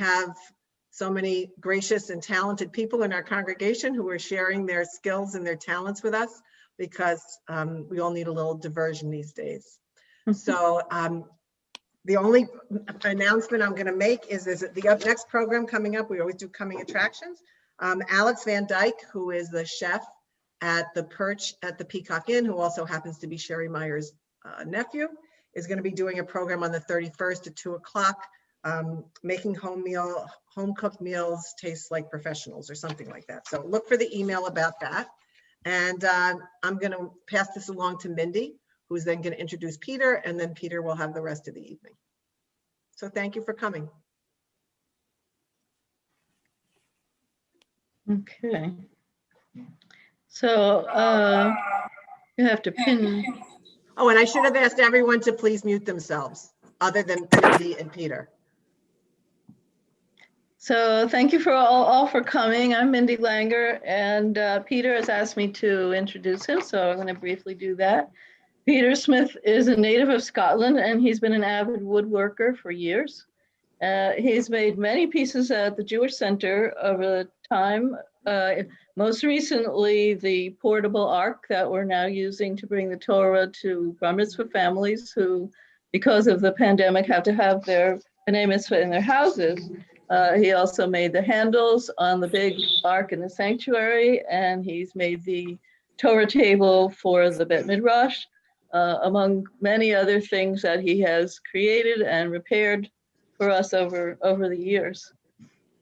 have so many gracious and talented people in our congregation who are sharing their skills and their talents with us, because we all need a little diversion these days. So the only announcement I'm going to make is the next program coming up. We always do coming attractions. Alex Van Dyke, who is the chef at the Perch at the Peacock Inn, who also happens to be Sherry Meyer's nephew, is going to be doing a program on the 31st at 2 o'clock, making home cooked meals taste like professionals or something like that. So look for the email about that. And I'm going to pass this along to Mindy, who's then going to introduce Peter, and then Peter will have the rest of the evening. So thank you for coming. Okay. So you have to pin. Oh, and I should have asked everyone to please mute themselves, other than Mindy and Peter. So thank you for all for coming. I'm Mindy Langer, and Peter has asked me to introduce him, so I'm going to briefly do that. Peter Smith is a native of Scotland, and he's been an avid woodworker for years. He's made many pieces at the Jewish Center over the time. Most recently, the portable ark that we're now using to bring the Torah to bar mitzvah families who, because of the pandemic, have to have their b'nai mitzvah in their houses. He also made the handles on the big ark in the sanctuary, and he's made the Torah table for the Bet Midrash, among many other things that he has created and repaired for us over the years.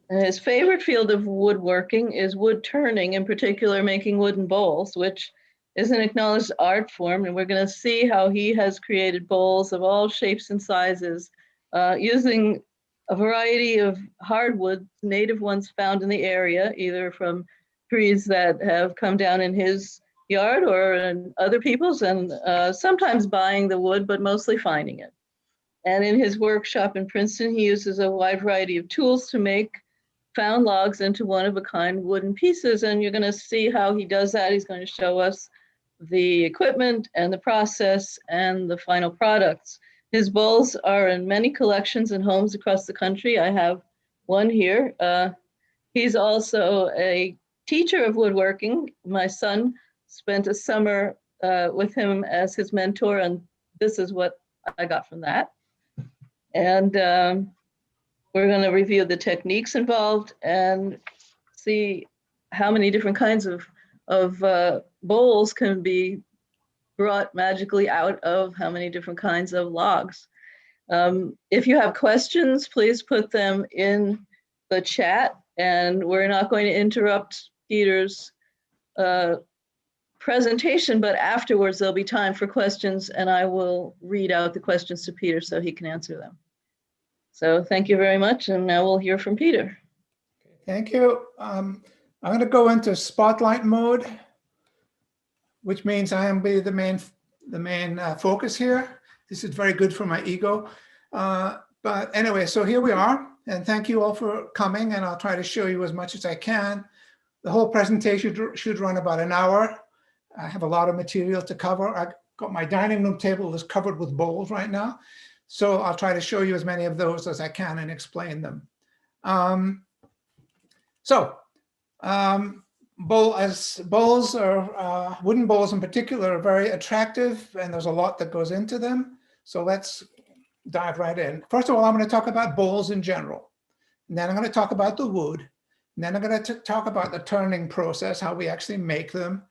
And his favorite field of woodworking is wood turning, in particular making wooden bowls, which is an acknowledged art form. And we're going to see how he has created bowls of all shapes and sizes using a variety of hardwoods, native ones found in the area, either from trees that have come down in his yard or in other people's, and sometimes buying the wood, but mostly finding it. And in his workshop in Princeton, he uses a wide variety of tools to make found logs into one-of-a-kind wooden pieces. And you're going to see how he does that. He's going to show us the equipment and the process and the final products. His bowls are in many collections and homes across the country. I have one here. He's also a teacher of woodworking. My son spent a summer with him as his mentor, and this is what I got from that. And we're going to review the techniques involved and see how many different kinds of bowls can be brought magically out of how many different kinds of logs. If you have questions, please put them in the chat, and we're not going to interrupt Peter's presentation, but afterwards there'll be time for questions, and I will read out the questions to Peter so he can answer them. So thank you very much, and now we'll hear from Peter. Thank you. I'm going to go into spotlight mode, which means I am the main focus here. This is very good for my ego. But anyway, so here we are, and thank you all for coming, and I'll try to show you as much as I can. The whole presentation should run about an hour. I have a lot of material to cover. I've got my dining room table is covered with bowls right now. So I'll try to show you as many of those as I can and explain them. Bowls are, wooden bowls in particular, are very attractive, and there's a lot that goes into them. So let's dive right in. First of all, I'm going to talk about bowls in general. And then I'm going to talk about the wood. And then I'm going to talk about the turning process, how we actually make them.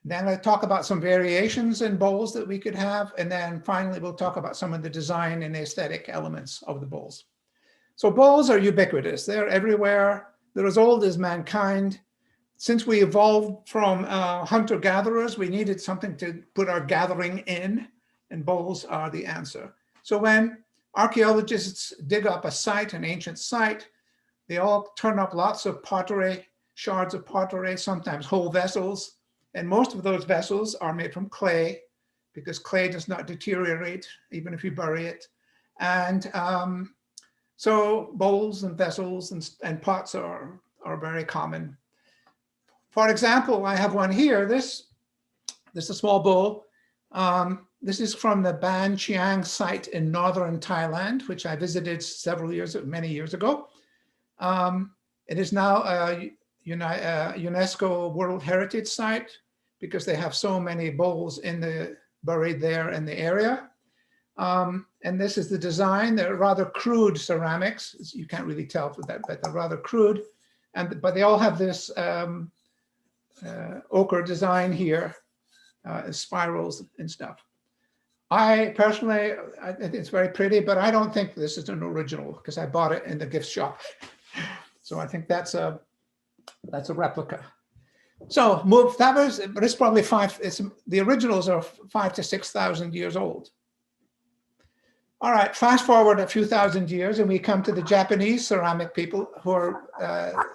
Then I'm going to talk about some variations in bowls that we could have. And then finally, we'll talk about some of the design and aesthetic elements of the bowls. So bowls are ubiquitous. They're everywhere. They're as old as mankind. Since we evolved from hunter-gatherers, we needed something to put our gathering in, and bowls are the answer. So when archaeologists dig up a site, an ancient site, they all turn up lots of pottery, shards of pottery, sometimes whole vessels. And most of those vessels are made from clay, because clay does not deteriorate even if you bury it. And so bowls and vessels and pots are very common. For example, I have one here. This is a small bowl. This is from the Ban Chiang site in northern Thailand, which I visited many years ago. It is now a UNESCO World Heritage Site because they have so many bowls buried there in the area. And this is the design. They're rather crude ceramics. You can't really tell for that, but they're rather crude. But they all have this ochre design here, spirals and stuff. I personally, I think it's very pretty, but I don't think this is an original because I bought it in the gift shop. So I think that's a replica. So but it's probably the originals are 5,000 to 6,000 years old. All right, fast forward a few thousand years and we come to the Japanese ceramic people who are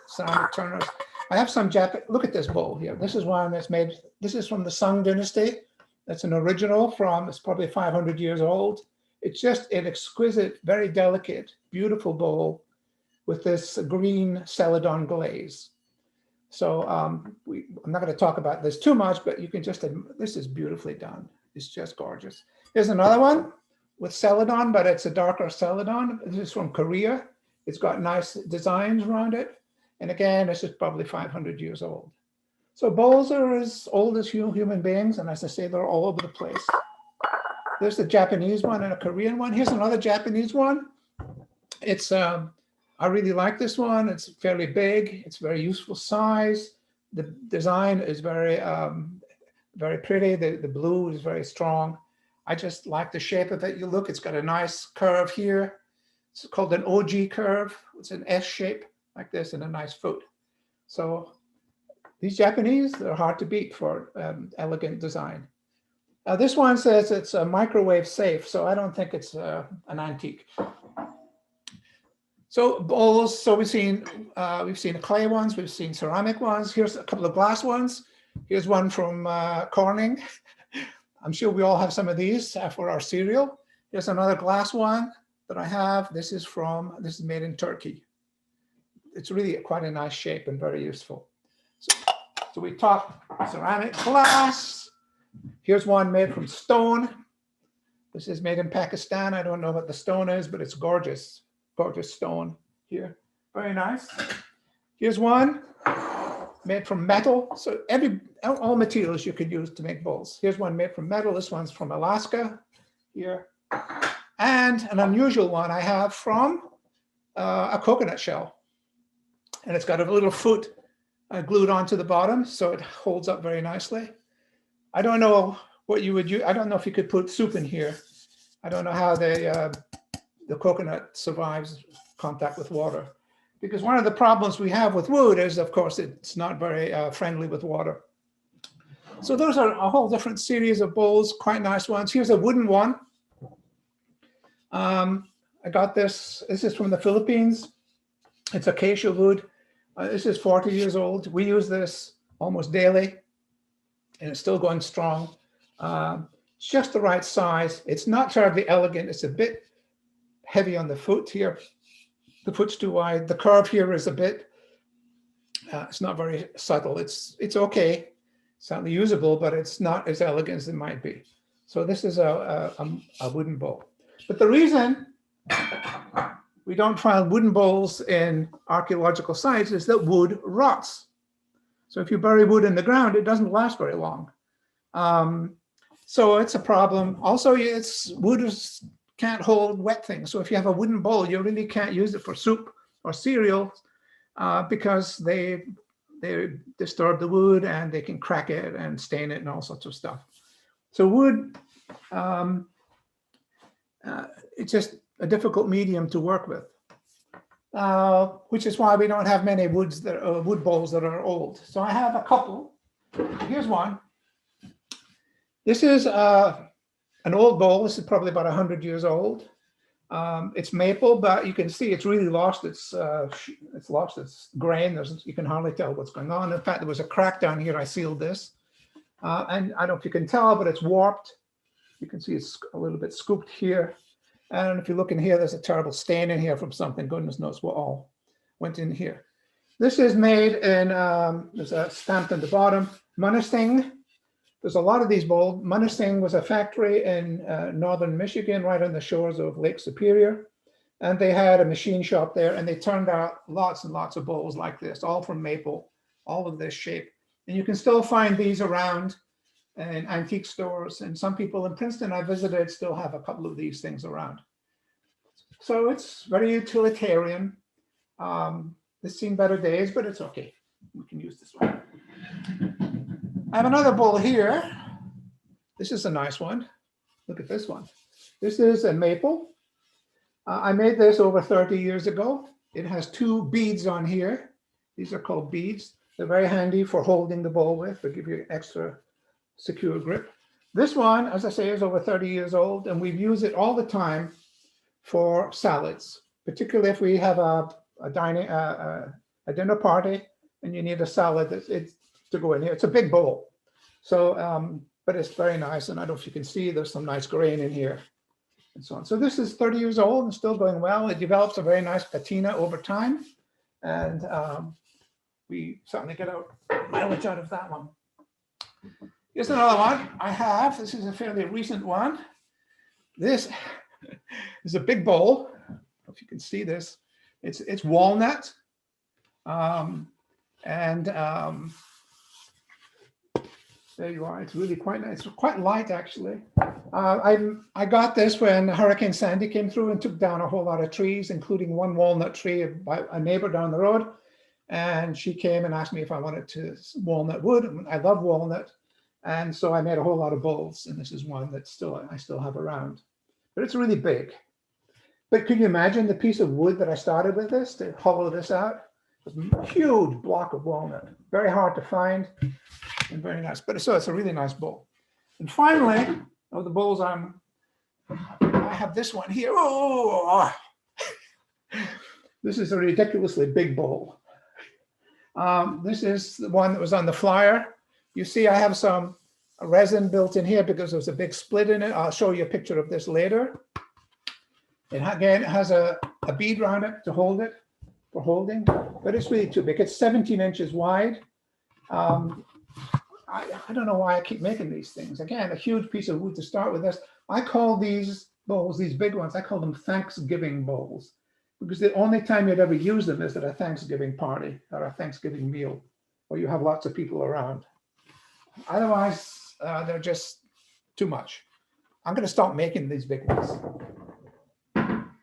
ceramic turners. I have some look at this bowl here. This is one that's made, this is from the Sung Dynasty. That's an original it's probably 500 years old. It's just an exquisite, very delicate, beautiful bowl with this green celadon glaze. So I'm not going to talk about this too much, but you can just, this is beautifully done. It's just gorgeous. Here's another one with celadon, but it's a darker celadon. This is from Korea. It's got nice designs around it. And again, this is probably 500 years old. So bowls are as old as human beings. And as I say, they're all over the place. There's the Japanese one and a Korean one. Here's another Japanese one. It's, I really like this one. It's fairly big. It's very useful size. The design is very, very pretty. The blue is very strong. I just like the shape of it. You look, it's got a nice curve here. It's called an OG curve. It's an S shape like this and a nice foot. So these Japanese, they're hard to beat for elegant design. This one says it's a microwave safe, so I don't think it's an antique. So bowls, so we've seen clay ones, we've seen ceramic ones. Here's a couple of glass ones. Here's one from Corning. I'm sure we all have some of these for our cereal. Here's another glass one that I have. This is made in Turkey. It's really quite a nice shape and very useful. So we talk ceramic glass. Here's one made from stone. This is made in Pakistan. I don't know what the stone is, but it's gorgeous, gorgeous stone here. Very nice. Here's one made from metal. So all materials you could use to make bowls. Here's one made from metal. This one's from Alaska here. And an unusual one I have from a coconut shell. And it's got a little foot glued onto the bottom, so it holds up very nicely. I don't know what you would use. I don't know if you could put soup in here. I don't know how the coconut survives contact with water. Because one of the problems we have with wood is, of course, it's not very friendly with water. So those are a whole different series of bowls, quite nice ones. Here's a wooden one. I got this. This is from the Philippines. It's acacia wood. This is 40 years old. We use this almost daily, and it's still going strong. It's just the right size. It's not terribly elegant. It's a bit heavy on the foot here. The foot's too wide. The curve here is a bit, it's not very subtle. It's okay. It's certainly usable, but it's not as elegant as it might be. So this is a wooden bowl. But the reason we don't find wooden bowls in archaeological sites is that wood rots. So if you bury wood in the ground, it doesn't last very long. So it's a problem. Also, wood can't hold wet things. So if you have a wooden bowl, you really can't use it for soup or cereal because they disturb the wood and they can crack it and stain it and all sorts of stuff. So wood, it's just a difficult medium to work with, which is why we don't have many wood bowls that are old. So I have a couple. Here's one. This is an old bowl. This is probably about 100 years old. It's maple, but you can see it's really lost its grain. You can hardly tell what's going on. In fact, there was a crack down here. I sealed this, and I don't know if you can tell, but it's warped. You can see it's a little bit scooped here. And if you look in here, there's a terrible stain in here from something. Goodness knows what all went in here. This is made in, there's a stamp on the bottom, Munising. There's a lot of these bowls. Munising was a factory in northern Michigan, right on the shores of Lake Superior. And they had a machine shop there, and they turned out lots and lots of bowls like this, all from maple, all of this shape. And you can still find these around in antique stores. And some people in Princeton I visited still have a couple of these things around. So it's very utilitarian. It's seen better days, but it's okay. We can use this one. I have another bowl here. This is a nice one. Look at this one. This is a maple. I made this over 30 years ago. It has 2 beads on here. These are called beads. They're very handy for holding the bowl with. They give you extra secure grip. This one, as I say, is over 30 years old, and we've used it all the time for salads, particularly if we have a dinner party and you need a salad to go in here. It's a big bowl. So, but it's very nice. And I don't know if you can see, there's some nice grain in here and so on. So this is 30 years old and still going well. It develops a very nice patina over time. And we certainly get out mileage out of that one. Here's another one I have. This is a fairly recent one. This is a big bowl. I don't know if you can see this. It's walnut. There you are. It's really quite nice. It's quite light, actually. I got this when Hurricane Sandy came through and took down a whole lot of trees, including one walnut tree by a neighbor down the road. And she came and asked me if I wanted to walnut wood. I love walnut. And so I made a whole lot of bowls. And this is one that I still have around. But it's really big. But could you imagine the piece of wood that I started with this to hollow this out? It was a huge block of walnut. Very hard to find. And very nice, but so it's a really nice bowl. And finally, of the bowls I have this one here. Oh, this is a ridiculously big bowl. This is the one that was on the flyer. You see, I have some resin built in here because there's a big split in it. I'll show you a picture of this later. It again has a bead around it to hold it for holding, but it's really too big. It's 17 inches wide. I don't know why I keep making these things. Again, a huge piece of wood to start with this. I call these bowls, these big ones, I call them Thanksgiving bowls, because the only time you'd ever use them is at a Thanksgiving party or a Thanksgiving meal, or you have lots of people around. Otherwise, they're just too much. I'm going to stop making these big ones.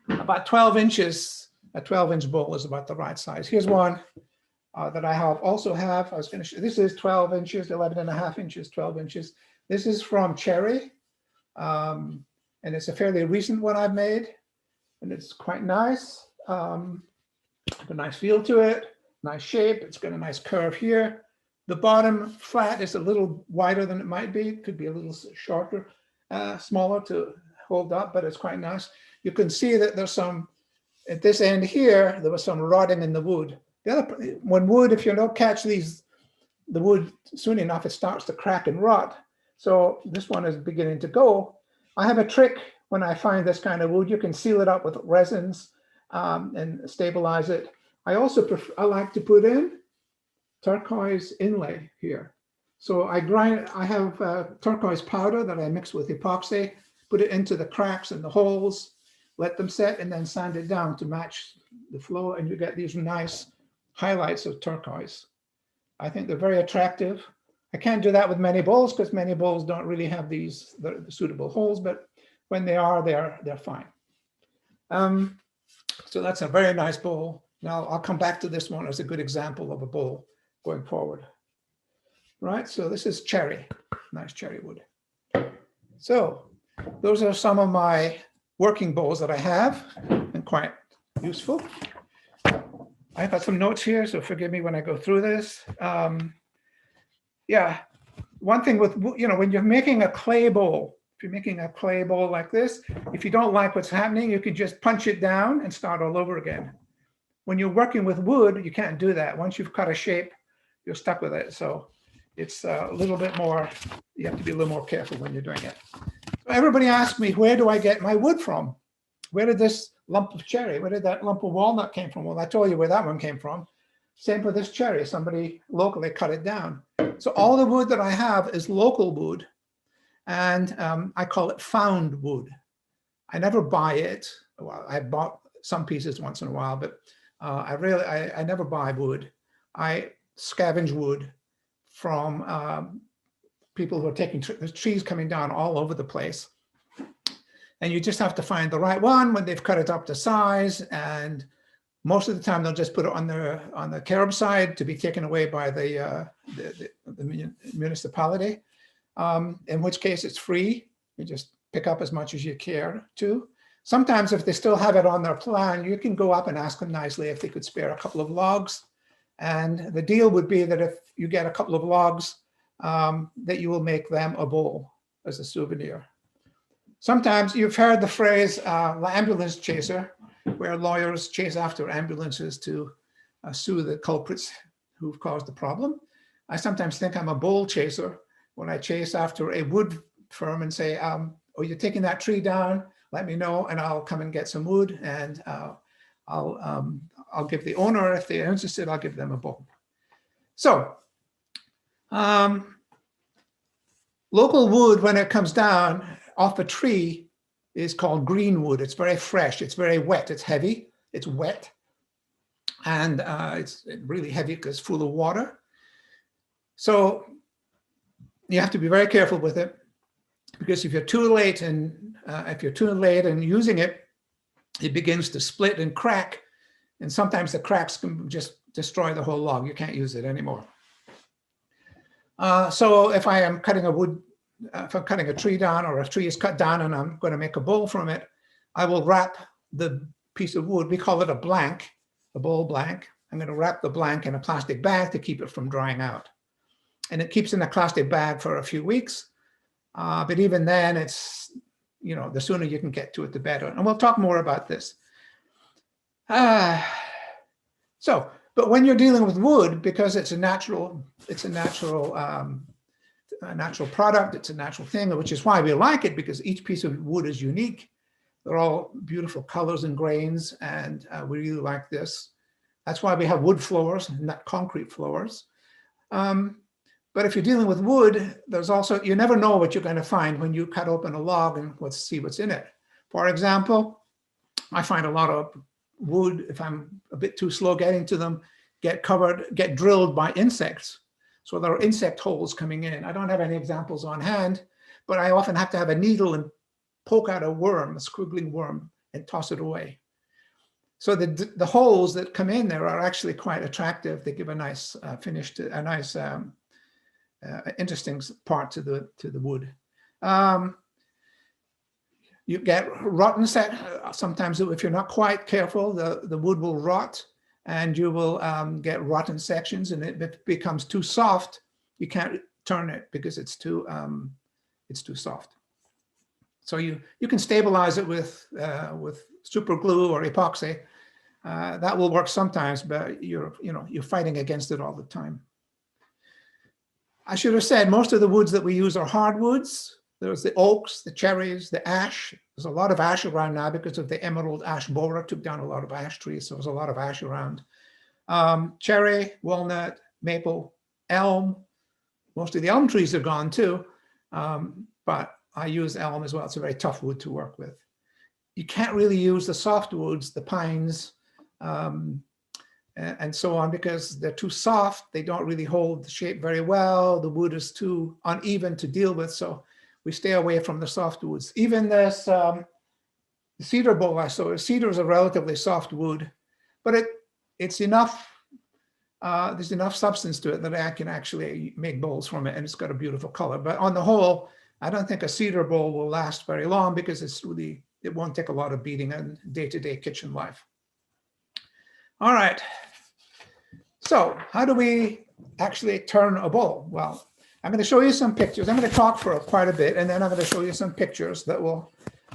About 12 inches, a 12-inch bowl is about the right size. Here's one that I also have. I was going to show. This is 12 inches, 11 and a half inches, 12 inches. This is from Cherry. And it's a fairly recent one I've made. And it's quite nice. A nice feel to it, nice shape. It's got a nice curve here. The bottom flat is a little wider than it might be. It could be a little shorter, smaller to hold up, but it's quite nice. You can see that there's some, at this end here, there was some rotting in the wood. When wood, if you don't catch the wood soon enough, it starts to crack and rot. So this one is beginning to go. I have a trick when I find this kind of wood. You can seal it up with resins and stabilize it. I like to put in turquoise inlay here. So I have turquoise powder that I mix with epoxy, put it into the cracks and the holes, let them set, and then sand it down to match the flow, and you get these nice highlights of turquoise. I think they're very attractive. I can't do that with many bowls because many bowls don't really have the suitable holes, but when they are, they're fine. So that's a very nice bowl. Now I'll come back to this one as a good example of a bowl going forward. Right, so this is cherry, nice cherry wood. So those are some of my working bowls that I have and quite useful. I've got some notes here, so forgive me when I go through this. Yeah, one thing with, when you're making a clay bowl, if you're making a clay bowl like this, if you don't like what's happening, you can just punch it down and start all over again. When you're working with wood, you can't do that. Once you've cut a shape, you're stuck with it. So it's a little bit more, you have to be a little more careful when you're doing it. So everybody asks me, where do I get my wood from? Where did this lump of cherry, where did that lump of walnut came from? Well, I told you where that one came from. Same for this cherry, somebody locally cut it down. So all the wood that I have is local wood, and I call it found wood. I never buy it. Well, I bought some pieces once in a while, but I never buy wood. I scavenge wood from people who are taking there's trees coming down all over the place. And you just have to find the right one when they've cut it up to size. And most of the time they'll just put it on the carob side to be taken away by the municipality, in which case it's free. You just pick up as much as you care to. Sometimes if they still have it on their plan, you can go up and ask them nicely if they could spare a couple of logs. And the deal would be that if you get a couple of logs, that you will make them a bowl as a souvenir. Sometimes you've heard the phrase the ambulance chaser, where lawyers chase after ambulances to sue the culprits who've caused the problem. I sometimes think I'm a bowl chaser when I chase after a wood firm and say, oh, you're taking that tree down, let me know, and I'll come and get some wood, and I'll give the owner, if they're interested, I'll give them a bowl. So local wood, when it comes down off a tree, is called green wood. It's very fresh, it's very wet, it's heavy, it's wet, and it's really heavy because it's full of water. So you have to be very careful with it, because if you're too late and using it, it begins to split and crack, and sometimes the cracks can just destroy the whole log. You can't use it anymore. So if I am cutting if I'm cutting a tree down, or a tree is cut down and I'm going to make a bowl from it, I will wrap the piece of wood. We call it a blank, a bowl blank. I'm going to wrap the blank in a plastic bag to keep it from drying out. And it keeps in a plastic bag for a few weeks. But even then, it's, the sooner you can get to it, the better. And we'll talk more about this. But when you're dealing with wood, because it's a natural product, it's a natural thing, which is why we like it, because each piece of wood is unique. They're all beautiful colors and grains, and we really like this. That's why we have wood floors, not concrete floors. But if you're dealing with wood, there's also, you never know what you're going to find when you cut open a log and see what's in it. For example, I find a lot of wood, if I'm a bit too slow getting to them, get drilled by insects. So there are insect holes coming in. I don't have any examples on hand, but I often have to have a needle and poke out a worm, a squiggling worm, and toss it away. So the holes that come in there are actually quite attractive. They give a nice finish to a nice interesting part to the wood. You get rotten sometimes if you're not quite careful, the wood will rot, and you will get rotten sections, and if it becomes too soft, you can't turn it because it's too soft. So you can stabilize it with super glue or epoxy. That will work sometimes, but you're fighting against it all the time. I should have said most of the woods that we use are hardwoods. There's the oaks, the cherries, the ash. There's a lot of ash around now because of the emerald ash borer took down a lot of ash trees, so there's a lot of ash around. Cherry, walnut, maple, elm. Most of the elm trees are gone too, but I use elm as well. It's a very tough wood to work with. You can't really use the softwoods, the pines, and so on, because they're too soft. They don't really hold the shape very well. The wood is too uneven to deal with, so we stay away from the softwoods. Even this cedar bowl I saw, cedar is a relatively soft wood, but it's enough, there's enough substance to it that I can actually make bowls from it, and it's got a beautiful color. But on the whole, I don't think a cedar bowl will last very long, because it won't take a lot of beating in day-to-day kitchen life. All right, so how do we actually turn a bowl? Well, I'm going to show you some pictures. I'm going to talk for quite a bit, and then I'm going to show you some pictures that will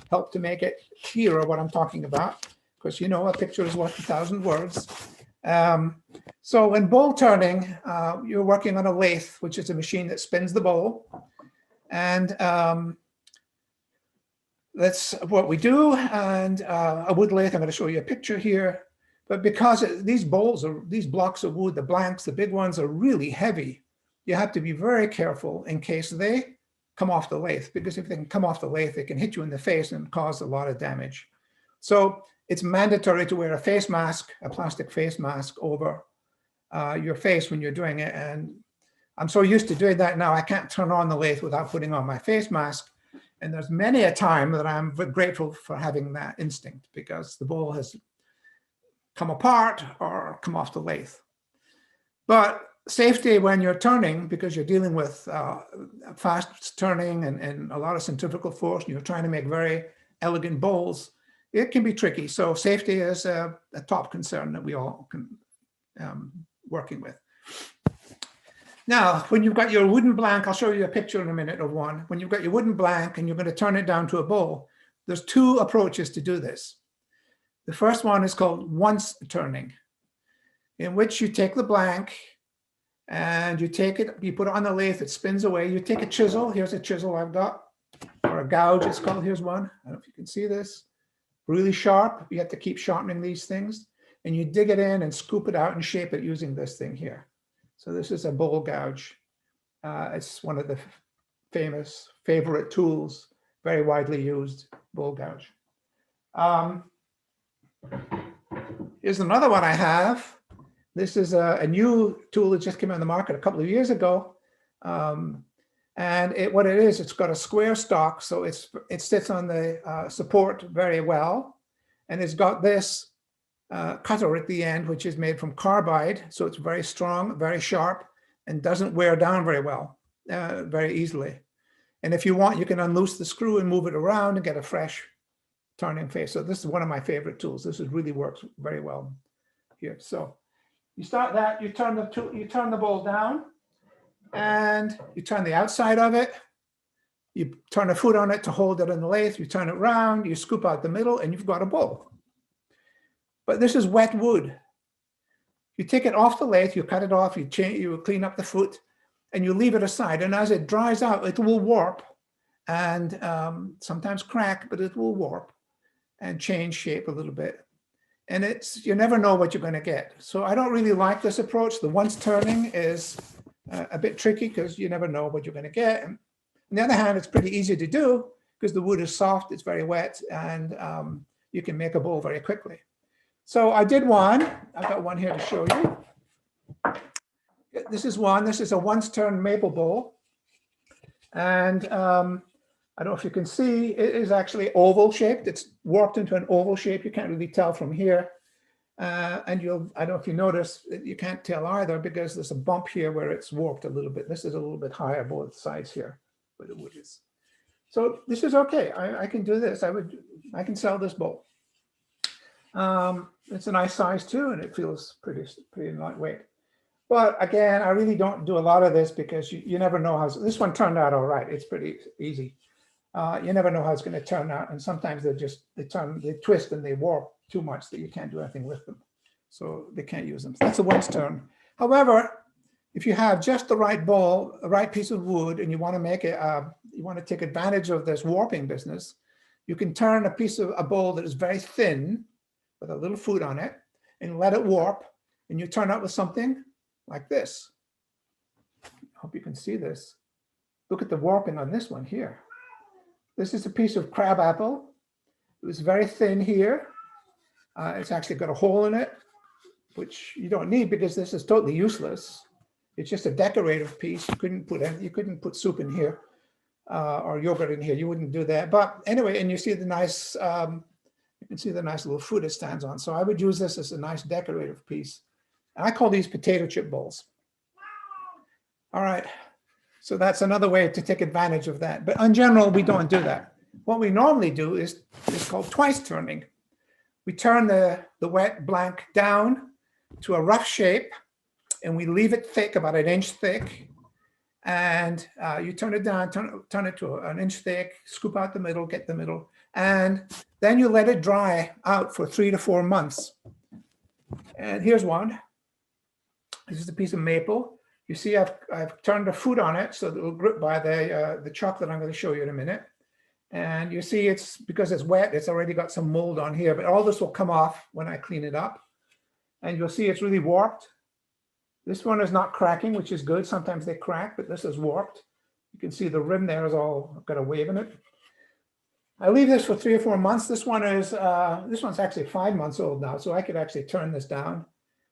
help to make it clearer what I'm talking about, because a picture is worth 1,000 words. So when bowl turning, you're working on a lathe, which is a machine that spins the bowl. And that's what we do. And a wood lathe, I'm going to show you a picture here. But because these blocks of wood, the blanks, the big ones, are really heavy, you have to be very careful in case they come off the lathe, because if they can come off the lathe, they can hit you in the face and cause a lot of damage. So it's mandatory to wear a face mask, a plastic face mask over your face when you're doing it. And I'm so used to doing that now, I can't turn on the lathe without putting on my face mask. And there's many a time that I'm grateful for having that instinct, because the bowl has come apart or come off the lathe. But safety when you're turning, because you're dealing with fast turning and a lot of centrifugal force, and you're trying to make very elegant bowls, it can be tricky. So safety is a top concern that we all can working with. Now, when you've got your wooden blank, I'll show you a picture in a minute of one. When you've got your wooden blank and you're going to turn it down to a bowl, there's two approaches to do this. The first one is called once turning, in which you take the blank and you take it, you put it on the lathe, it spins away. You take a chisel, here's a chisel I've got, or a gouge it's called, here's one. I don't know if you can see this. Really sharp, you have to keep sharpening these things. And you dig it in and scoop it out and shape it using this thing here. So this is a bowl gouge. It's one of the famous favorite tools, very widely used bowl gouge. Here's another one I have. This is a new tool that just came on the market a couple of years ago. And what it is, it's got a square stock, so it sits on the support very well. And it's got this cutter at the end, which is made from carbide. So it's very strong, very sharp, and doesn't wear down very well, very easily. And if you want, you can unloose the screw and move it around and get a fresh turning face. So this is one of my favorite tools. This really works very well here. So you start that, you turn the bowl down and you turn the outside of it. You turn a foot on it to hold it in the lathe. You turn it around, you scoop out the middle, and you've got a bowl. But this is wet wood. You take it off the lathe, you cut it off, you clean up the foot, and you leave it aside. And as it dries out, it will warp and sometimes crack, but it will warp and change shape a little bit. And you never know what you're going to get. So I don't really like this approach. The once turning is a bit tricky because you never know what you're going to get. And on the other hand, it's pretty easy to do because the wood is soft, it's very wet, and you can make a bowl very quickly. So I did one. I've got one here to show you. This is one. This is a once turned maple bowl. And I don't know if you can see, it is actually oval shaped. It's warped into an oval shape. You can't really tell from here. And I don't know if you notice, you can't tell either because there's a bump here where it's warped a little bit. This is a little bit higher both sides here where the wood is. So this is okay. I can do this. I can sell this bowl. It's a nice size too, and it feels pretty lightweight. But again, I really don't do a lot of this because you never know how this one turned out all right. It's pretty easy. You never know how it's going to turn out, and sometimes they twist and they warp too much that you can't do anything with them, so they can't use them. So that's a once turn. However, if you have just the right bowl, the right piece of wood, and you want to make it, you want to take advantage of this warping business, you can turn a bowl that is very thin with a little foot on it and let it warp, and you turn out with something like this. I hope you can see this. Look at the warping on this one here. This is a piece of crab apple. It was very thin here. It's actually got a hole in it, which you don't need because this is totally useless. It's just a decorative piece. You couldn't put soup in here or yogurt in here. You wouldn't do that. But anyway, and you see the nice, you can see the nice little foot it stands on. So I would use this as a nice decorative piece. And I call these potato chip bowls. All right. So that's another way to take advantage of that. But in general, we don't do that. What we normally do is called twice turning. We turn the wet blank down to a rough shape, and we leave it thick, about 1 inch thick. And you turn it down, turn it to 1 inch thick, scoop out the middle, get the middle, and then you let it dry out for 3 to 4 months. And here's one. This is a piece of maple. You see, I've turned a foot on it so that it will grip by the chocolate I'm going to show you in a minute. And you see, it's because it's wet, it's already got some mold on here, but all this will come off when I clean it up. And you'll see it's really warped. This one is not cracking, which is good. Sometimes they crack, but this is warped. You can see the rim there is all got a wave in it. I leave this for 3 or 4 months. This one's actually 5 months old now, so I could actually turn this down.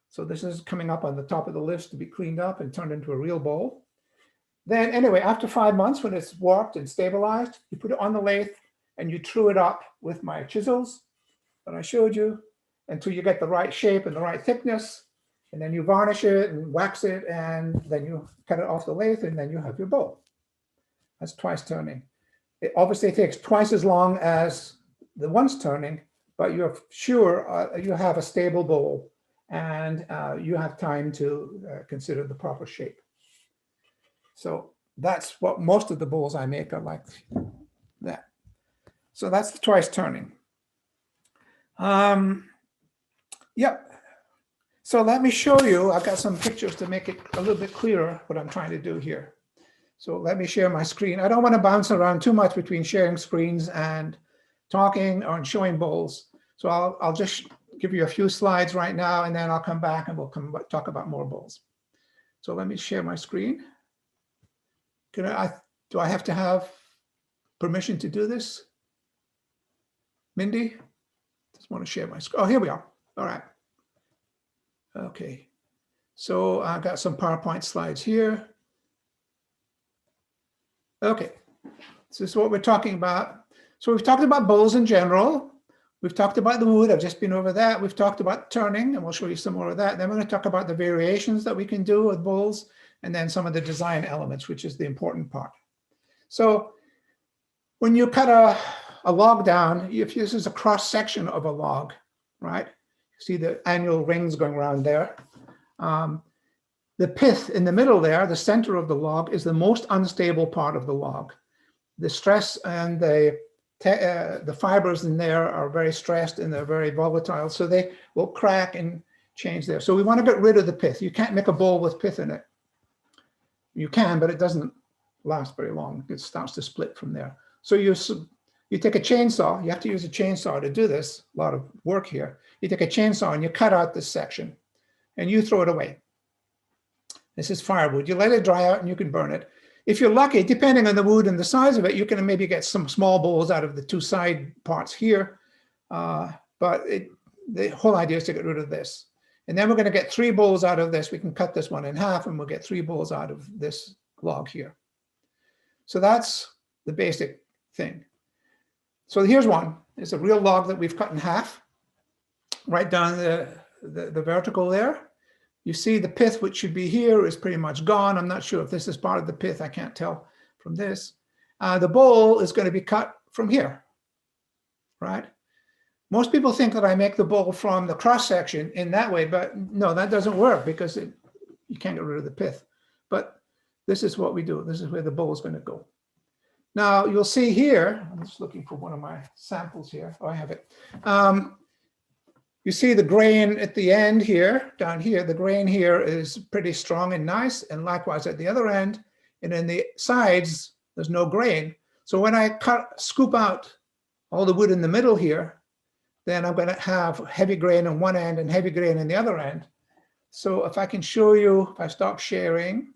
So this is coming up on the top of the list to be cleaned up and turned into a real bowl. Then anyway, after 5 months, when it's warped and stabilized, you put it on the lathe and you true it up with my chisels that I showed you until you get the right shape and the right thickness. And then you varnish it and wax it, and then you cut it off the lathe, and then you have your bowl. That's twice turning. It obviously takes twice as long as the once turning, but you're sure you have a stable bowl, and you have time to consider the proper shape. So that's what most of the bowls I make are like that. So that's the twice turning. Yep. So let me show you, I've got some pictures to make it a little bit clearer what I'm trying to do here. So let me share my screen. I don't want to bounce around too much between sharing screens and talking or showing bowls. So I'll just give you a few slides right now, and then I'll come back and we'll talk about more bowls. So let me share my screen. Do I have to have permission to do this? Mindy? Just want to share my screen. Oh, here we are. All right. Okay. So I've got some PowerPoint slides here. Okay. So this is what we're talking about. So we've talked about bowls in general. We've talked about the wood. I've just been over that. We've talked about turning, and we'll show you some more of that. Then we're going to talk about the variations that we can do with bowls, and then some of the design elements, which is the important part. So when you cut a log down, if this is a cross section of a log, right? See the annual rings going around there. The pith in the middle there, the center of the log, is the most unstable part of the log. The stress and the fibers in there are very stressed and they're very volatile, so they will crack and change there. So we want to get rid of the pith. You can't make a bowl with pith in it. You can, but it doesn't last very long. It starts to split from there. So you take a chainsaw. You have to use a chainsaw to do this. A lot of work here. You take a chainsaw and you cut out this section and you throw it away. This is firewood. You let it dry out and you can burn it. If you're lucky, depending on the wood and the size of it, you can maybe get some small bowls out of the two side parts here. But the whole idea is to get rid of this. And then we're going to get 3 bowls out of this. We can cut this one in half and we'll get 3 bowls out of this log here. So that's the basic thing. So here's one. It's a real log that we've cut in half, right down the vertical there. You see the pith, which should be here, is pretty much gone. I'm not sure if this is part of the pith. I can't tell from this. The bowl is going to be cut from here, right? Most people think that I make the bowl from the cross section in that way, but no, that doesn't work because you can't get rid of the pith. But this is what we do. This is where the bowl is going to go. Now you'll see here, I'm just looking for one of my samples here. Oh, I have it. You see the grain at the end here, down here, the grain here is pretty strong and nice. And likewise at the other end, and in the sides, there's no grain. So when I scoop out all the wood in the middle here, then I'm going to have heavy grain on one end and heavy grain on the other end. So if I can show you, if I stop sharing,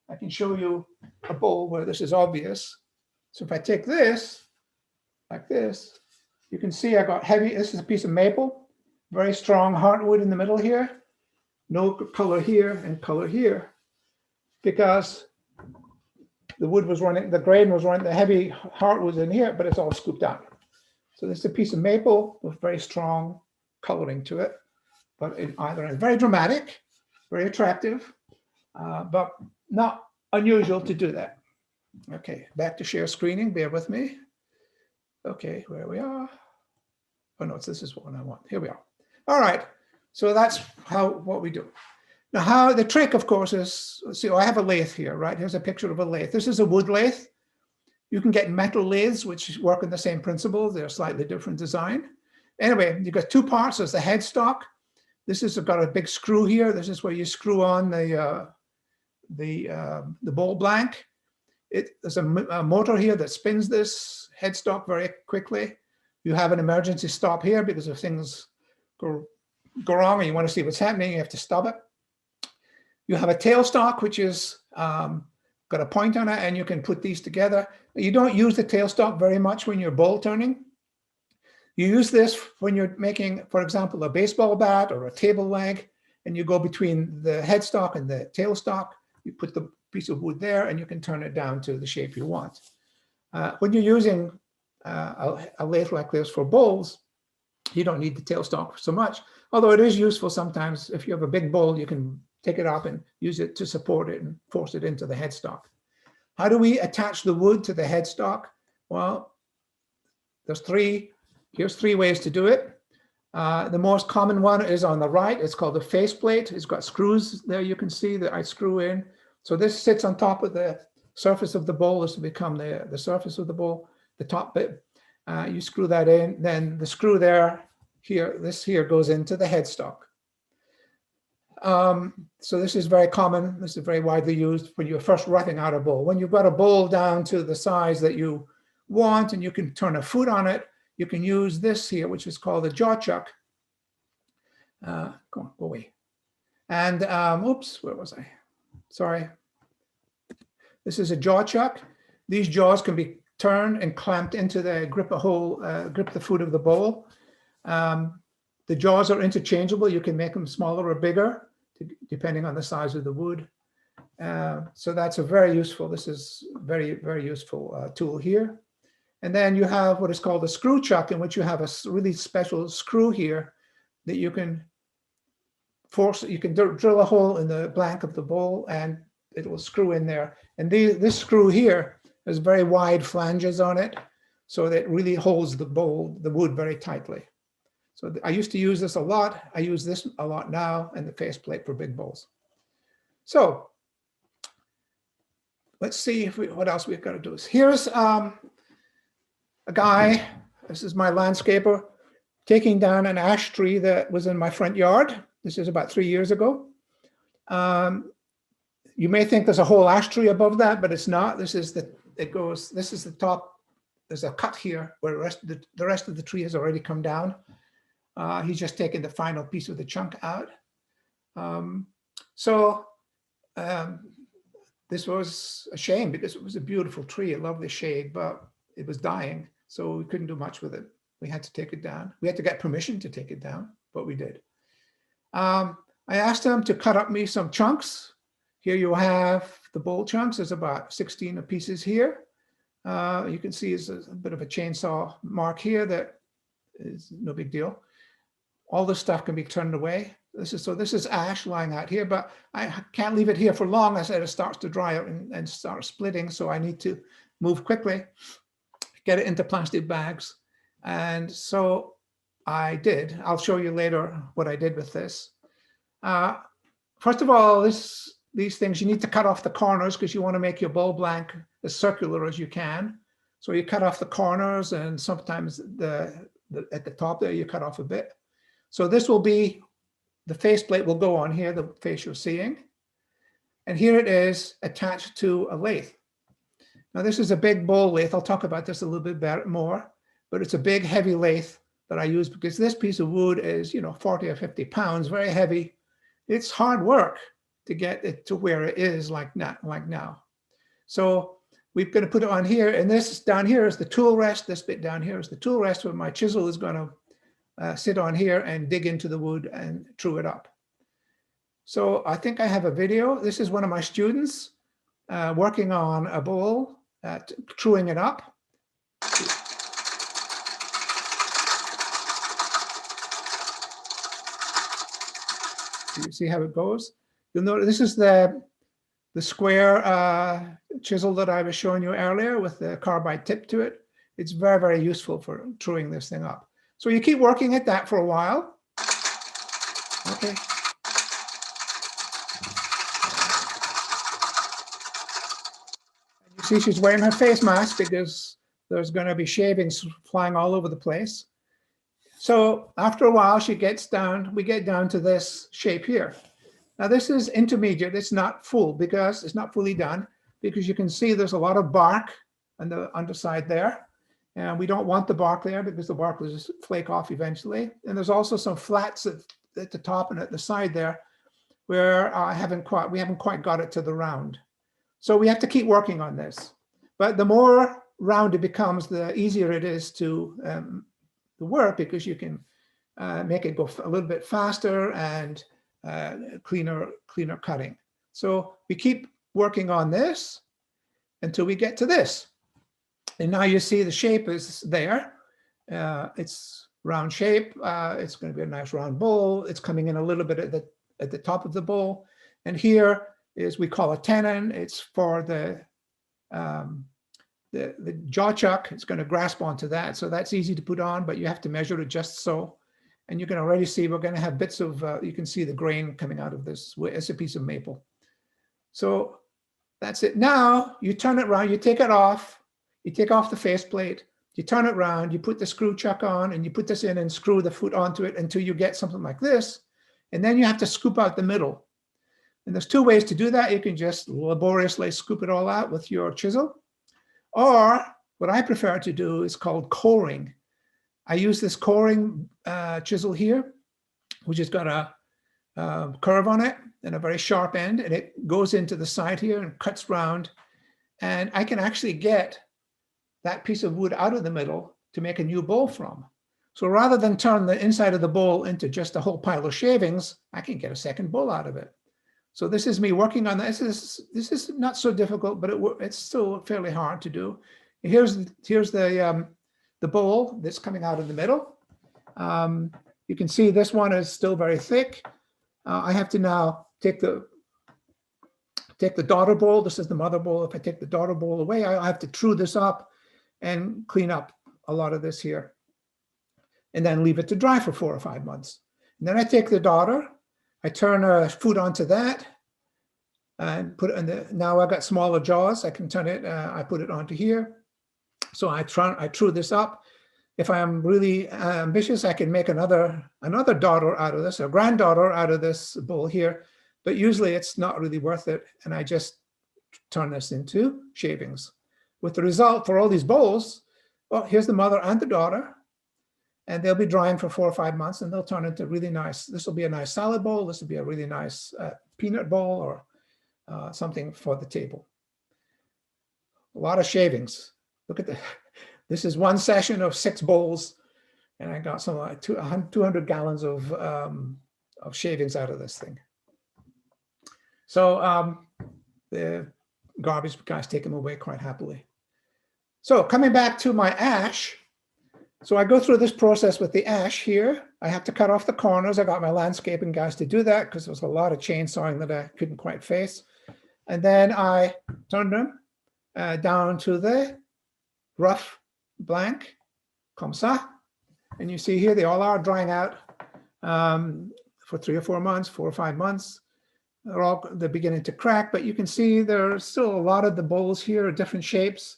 I can show you a bowl where this is obvious. So if I take this, like this, you can see I got heavy, this is a piece of maple, very strong heartwood in the middle here, no color here and color here, because the wood was running, the grain was running, the heavy heartwood in here, but it's all scooped out. So this is a piece of maple with very strong coloring to it, but either very dramatic, very attractive, but not unusual to do that. Okay, back to share screening, bear with me. Okay, where we are. Oh no, this is what I want. Here we are. All right, so that's what we do. Now the trick, of course, is, see, I have a lathe here, right? Here's a picture of a lathe. This is a wood lathe. You can get metal lathes, which work on the same principle. They're slightly different design. Anyway, you've got 2 parts. There's the headstock. This has got a big screw here. This is where you screw on the bowl blank. There's a motor here that spins this headstock very quickly. You have an emergency stop here because if things go wrong and you want to see what's happening, you have to stop it. You have a tailstock, which is got got a point on it, and you can put these together. You don't use the tailstock very much when you're bowl turning. You use this when you're making, for example, a baseball bat or a table leg, and you go between the headstock and the tailstock. You put the piece of wood there, and you can turn it down to the shape you want. When you're using a lathe like this for bowls, you don't need the tailstock so much, although it is useful sometimes. If you have a big bowl, you can take it up and use it to support it and force it into the headstock. How do we attach the wood to the headstock? Well, here's three ways to do it. The most common one is on the right. It's called a faceplate. It's got screws there you can see that I screw in. So this sits on top of the surface of the bowl. This will become the surface of the bowl, the top bit. You screw that in, then the screw this here goes into the headstock. So this is very common. This is very widely used when you're first roughing out a bowl. When you've got a bowl down to the size that you want and you can turn a foot on it, you can use this here, which is called a jaw chuck. Go away. And oops, where was I? Sorry. This is a jaw chuck. These jaws can be turned and clamped into the grip the foot of the bowl. The jaws are interchangeable. You can make them smaller or bigger, depending on the size of the wood. So that's this is very, very useful tool here. And then you have what is called a screw chuck, in which you have a really special screw here that you can drill a hole in the blank of the bowl and it will screw in there. And this screw here has very wide flanges on it, so that it really holds the wood very tightly. So I used to use this a lot. I use this a lot now, and the faceplate for big bowls. So let's see what else we've got to do. Here's a guy, this is my landscaper, taking down an ash tree that was in my front yard. This is about 3 years ago. You may think there's a whole ash tree above that, but it's not. This is the top. There's a cut here where the rest of the tree has already come down. He's just taken the final piece of the chunk out. This was a shame because it was a beautiful tree. It loved the shade, but it was dying. So we couldn't do much with it. We had to take it down. We had to get permission to take it down, but we did. I asked him to cut up me some chunks. Here you have the bowl chunks. There's about 16 pieces here. You can see it's a bit of a chainsaw mark here that is no big deal. All this stuff can be turned away. This is ash lying out here, but I can't leave it here for long. I said it starts to dry out and start splitting, so I need to move quickly, get it into plastic bags. And so I did. I'll show you later what I did with this. First of all, these things, you need to cut off the corners because you want to make your bowl blank as circular as you can. So you cut off the corners, and sometimes at the top there, you cut off a bit. So this will be, the faceplate will go on here, the face you're seeing. And here it is attached to a lathe. Now this is a big bowl lathe. I'll talk about this a little bit more, but it's a big heavy lathe that I use because this piece of wood is, 40 or 50 pounds, very heavy. It's hard work to get it to where it is like now. So we're going to put it on here, and this down here is the tool rest. This bit down here is the tool rest where my chisel is going to sit on here and dig into the wood and true it up. So I think I have a video. This is one of my students working on a bowl, truing it up. You see how it goes? You'll notice this is the square chisel that I was showing you earlier with the carbide tip to it. It's very, very useful for truing this thing up. So you keep working at that for a while. Okay. You see she's wearing her face mask because there's going to be shavings flying all over the place. So after a while, we get down to this shape here. Now this is intermediate. It's not full because it's not fully done, because you can see there's a lot of bark on the underside there. And we don't want the bark there because the bark will just flake off eventually. And there's also some flats at the top and at the side there where we haven't quite got it to the round. So we have to keep working on this. But the more round it becomes, the easier it is to work, because you can make it go a little bit faster and cleaner cutting. So we keep working on this until we get to this. And now you see the shape is there. It's round shape. It's going to be a nice round bowl. It's coming in a little bit at the top of the bowl. And here is, we call a tenon. It's for the jaw chuck. It's going to grasp onto that. So that's easy to put on, but you have to measure it just so. And you can already see we're going to have bits of, you can see the grain coming out of this. It's a piece of maple. So that's it. Now you turn it around, you take it off, you take off the faceplate, you turn it around, you put the screw chuck on, and you put this in and screw the foot onto it until you get something like this. And then you have to scoop out the middle. And there's two ways to do that. You can just laboriously scoop it all out with your chisel. Or what I prefer to do is called coring. I use this coring chisel here, which has got a curve on it and a very sharp end, and it goes into the side here and cuts round. And I can actually get that piece of wood out of the middle to make a new bowl from. So rather than turn the inside of the bowl into just a whole pile of shavings, I can get a second bowl out of it. So this is me working on this. This is not so difficult, but it's still fairly hard to do. Here's the bowl that's coming out of the middle. You can see this one is still very thick. I have to now take the daughter bowl. This is the mother bowl. If I take the daughter bowl away, I have to true this up and clean up a lot of this here, and then leave it to dry for 4 or 5 months. And then I take the daughter, I turn a foot onto that and put it in the, now I've got smaller jaws. I can turn it, I put it onto here. So I true this up. If I'm really ambitious, I can make another daughter out of this, a granddaughter out of this bowl here, but usually it's not really worth it. And I just turn this into shavings. With the result for all these bowls, well, here's the mother and the daughter, and they'll be drying for 4 or 5 months, and they'll turn into really nice. This will be a nice salad bowl. This will be a really nice peanut bowl, or something for the table. A lot of shavings. Look at this is one session of 6 bowls, and I got some like 200 gallons of shavings out of this thing. So the garbage guys take them away quite happily. So coming back to my ash, so I go through this process with the ash here. I have to cut off the corners. I got my landscaping guys to do that because there was a lot of chainsawing that I couldn't quite face. And then I turn them down to the rough blank, comme ça. And you see here, they all are drying out for 3 or 4 months, 4 or 5 months. They're beginning to crack, but you can see there's still a lot of the bowls here are different shapes.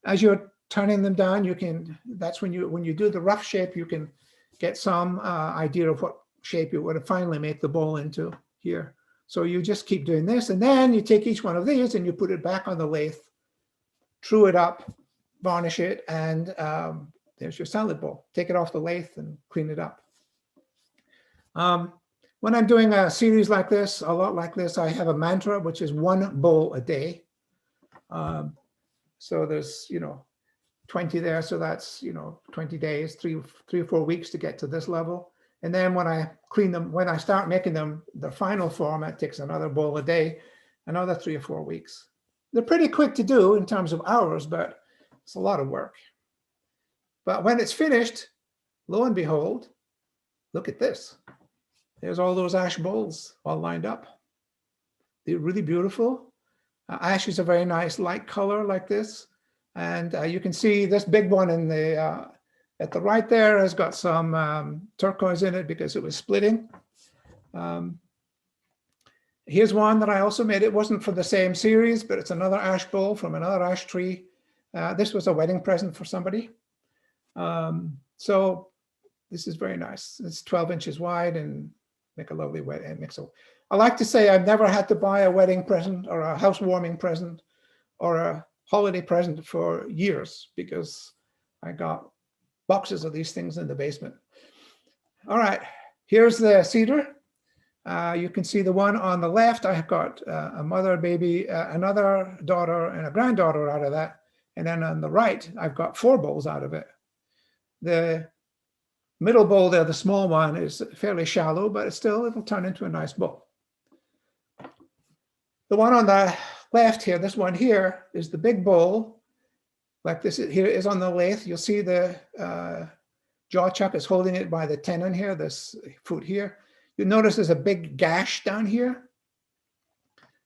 As you're turning them down, you can, that's when you do the rough shape, you can get some idea of what shape you would finally make the bowl into here. So you just keep doing this, and then you take each one of these and you put it back on the lathe, true it up, varnish it, and there's your salad bowl. Take it off the lathe and clean it up. When I'm doing a series like this, a lot like this, I have a mantra, which is 1 bowl a day. So there's, 20 there. So that's, 20 days, three or 4 weeks to get to this level. And then when I clean them, when I start making them the final form, it takes another bowl a day, another 3 or 4 weeks. They're pretty quick to do in terms of hours, but it's a lot of work. But when it's finished, lo and behold, look at this. There's all those ash bowls all lined up. They're really beautiful. Ash is a very nice light color like this. And you can see this big one in the at the right there has got some turquoise in it because it was splitting. Here's one that I also made. It wasn't for the same series, but it's another ash bowl from another ash tree. This was a wedding present for somebody. So this is very nice. It's 12 inches wide and make a lovely wedding mix. I like to say I've never had to buy a wedding present or a housewarming present or a holiday present for years because I got boxes of these things in the basement. All right, here's the cedar. You can see the one on the left, I have got a mother, a baby, another daughter, and a granddaughter out of that. And then on the right, I've got 4 bowls out of it. The middle bowl there, the small one, is fairly shallow, but it'll turn into a nice bowl. The one on the left here, this one here, is the big bowl. Like this here is on the lathe. You'll see the jaw chuck is holding it by the tenon here, this foot here. You'll notice there's a big gash down here.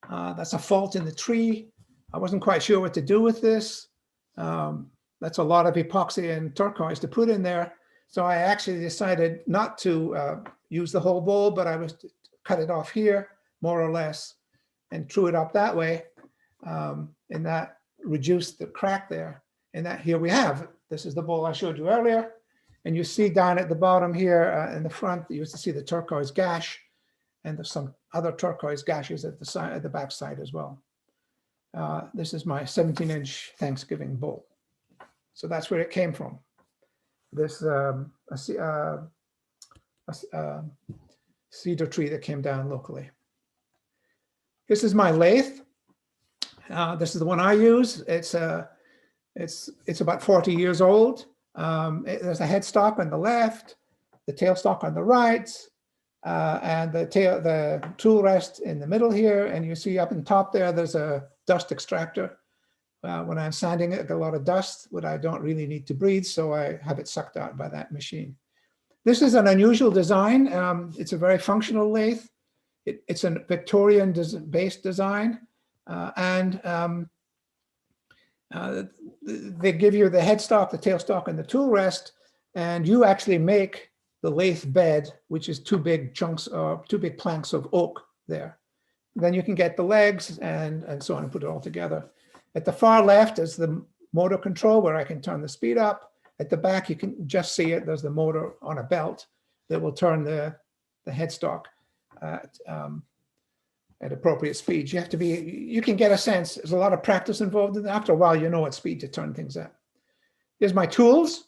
That's a fault in the tree. I wasn't quite sure what to do with this. That's a lot of epoxy and turquoise to put in there. So I actually decided not to use the whole bowl, but I was to cut it off here, more or less, and true it up that way. And that reduced the crack there. And that here we have, this is the bowl I showed you earlier. And you see down at the bottom here in the front, you used to see the turquoise gash, and there's some other turquoise gashes at the side, at the back side as well. This is my 17-inch Thanksgiving bowl. So that's where it came from. This cedar tree that came down locally. This is my lathe. This is the one I use. It's about 40 years old. There's a headstock on the left, the tailstock on the right, and the tool rest in the middle here. And you see up in top there, there's a dust extractor. When I'm sanding it, I get a lot of dust, what I don't really need to breathe, so I have it sucked out by that machine. This is an unusual design. It's a very functional lathe. It's a Victorian-based design, and they give you the headstock, the tailstock, and the tool rest, and you actually make the lathe bed, which is 2 big chunks or 2 big planks of oak there. Then you can get the legs and so on and put it all together. At the far left is the motor control where I can turn the speed up. At the back, you can just see it. There's the motor on a belt that will turn the headstock at appropriate speeds. You can get a sense, there's a lot of practice involved in that. After a while, you know what speed to turn things at. Here's my tools.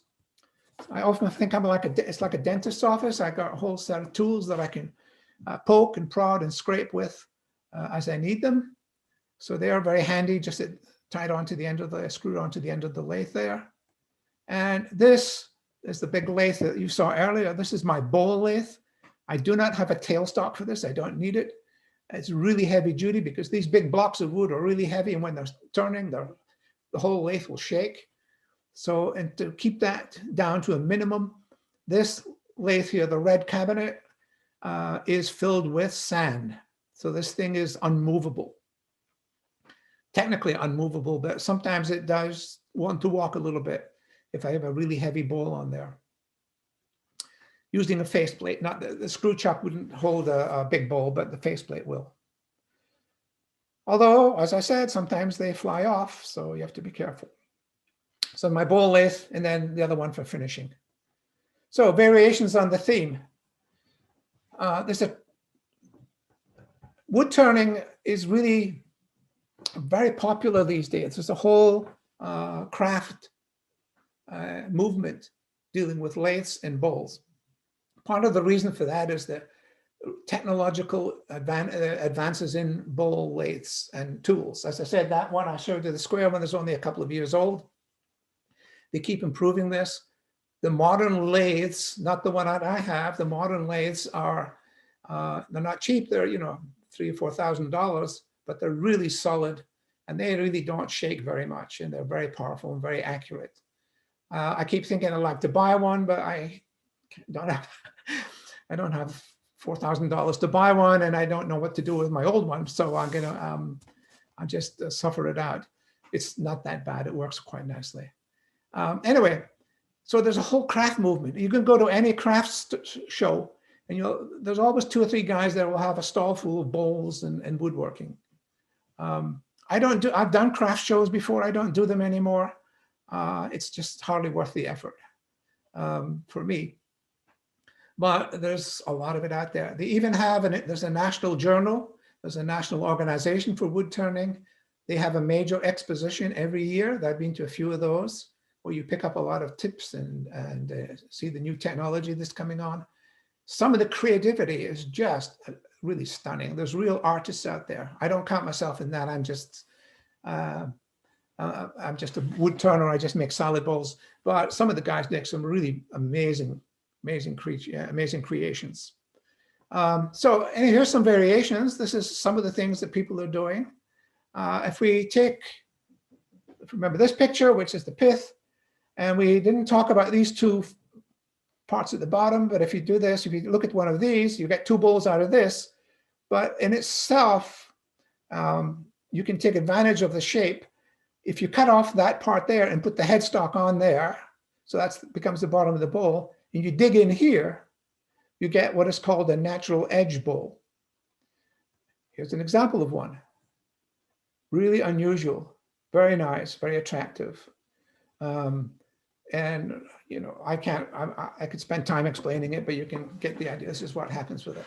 I often think it's like a dentist's office. I got a whole set of tools that I can poke and prod and scrape with as I need them. So they are very handy, just tied onto the end of screwed onto the end of the lathe there. And this is the big lathe that you saw earlier. This is my bowl lathe. I do not have a tailstock for this. I don't need it. It's really heavy duty because these big blocks of wood are really heavy, and when they're turning, the whole lathe will shake. So, and to keep that down to a minimum, this lathe here, the red cabinet, is filled with sand. So this thing is unmovable. Technically unmovable, but sometimes it does want to walk a little bit if I have a really heavy bowl on there. Using a faceplate, not the screw chuck wouldn't hold a big bowl, but the faceplate will. Although, as I said, sometimes they fly off, so you have to be careful. So my bowl lathe, and then the other one for finishing. So variations on the theme. Wood turning is really very popular these days. There's a whole craft movement dealing with lathes and bowls. Part of the reason for that is the technological advances in bowl lathes and tools. As I said, that one I showed you, the square one, is only a couple of years old. They keep improving this. The modern lathes, not the one that I have, the modern lathes are, they're not cheap. They're, $3,000 or $4,000, but they're really solid and they really don't shake very much, and they're very powerful and very accurate. I keep thinking I'd like to buy one, but I don't have $4,000 to buy one, and I don't know what to do with my old one. So I'm gonna, I'll just suffer it out. It's not that bad. It works quite nicely. Anyway, so there's a whole craft movement. You can go to any craft show, and there's always 2 or 3 guys that will have a stall full of bowls and woodworking. I've done craft shows before. I don't do them anymore. It's just hardly worth the effort for me. But there's a lot of it out there. They even have, there's a national journal. There's a national organization for wood turning. They have a major exposition every year. I've been to a few of those, where you pick up a lot of tips and see the new technology that's coming on. Some of the creativity is just really stunning. There's real artists out there. I don't count myself in that. I'm just a wood turner. I just make solid bowls. But some of the guys make some really amazing creations. So and here's some variations. This is some of the things that people are doing. If we remember this picture, which is the pith, and we didn't talk about these two parts at the bottom, but if you do this, if you look at one of these, you get two bowls out of this. But in itself, you can take advantage of the shape. If you cut off that part there and put the headstock on there, so that becomes the bottom of the bowl, and you dig in here, you get what is called a natural edge bowl. Here's an example of one. Really unusual, very nice, very attractive. And you know, I could spend time explaining it, but you can get the idea. This is what happens with it.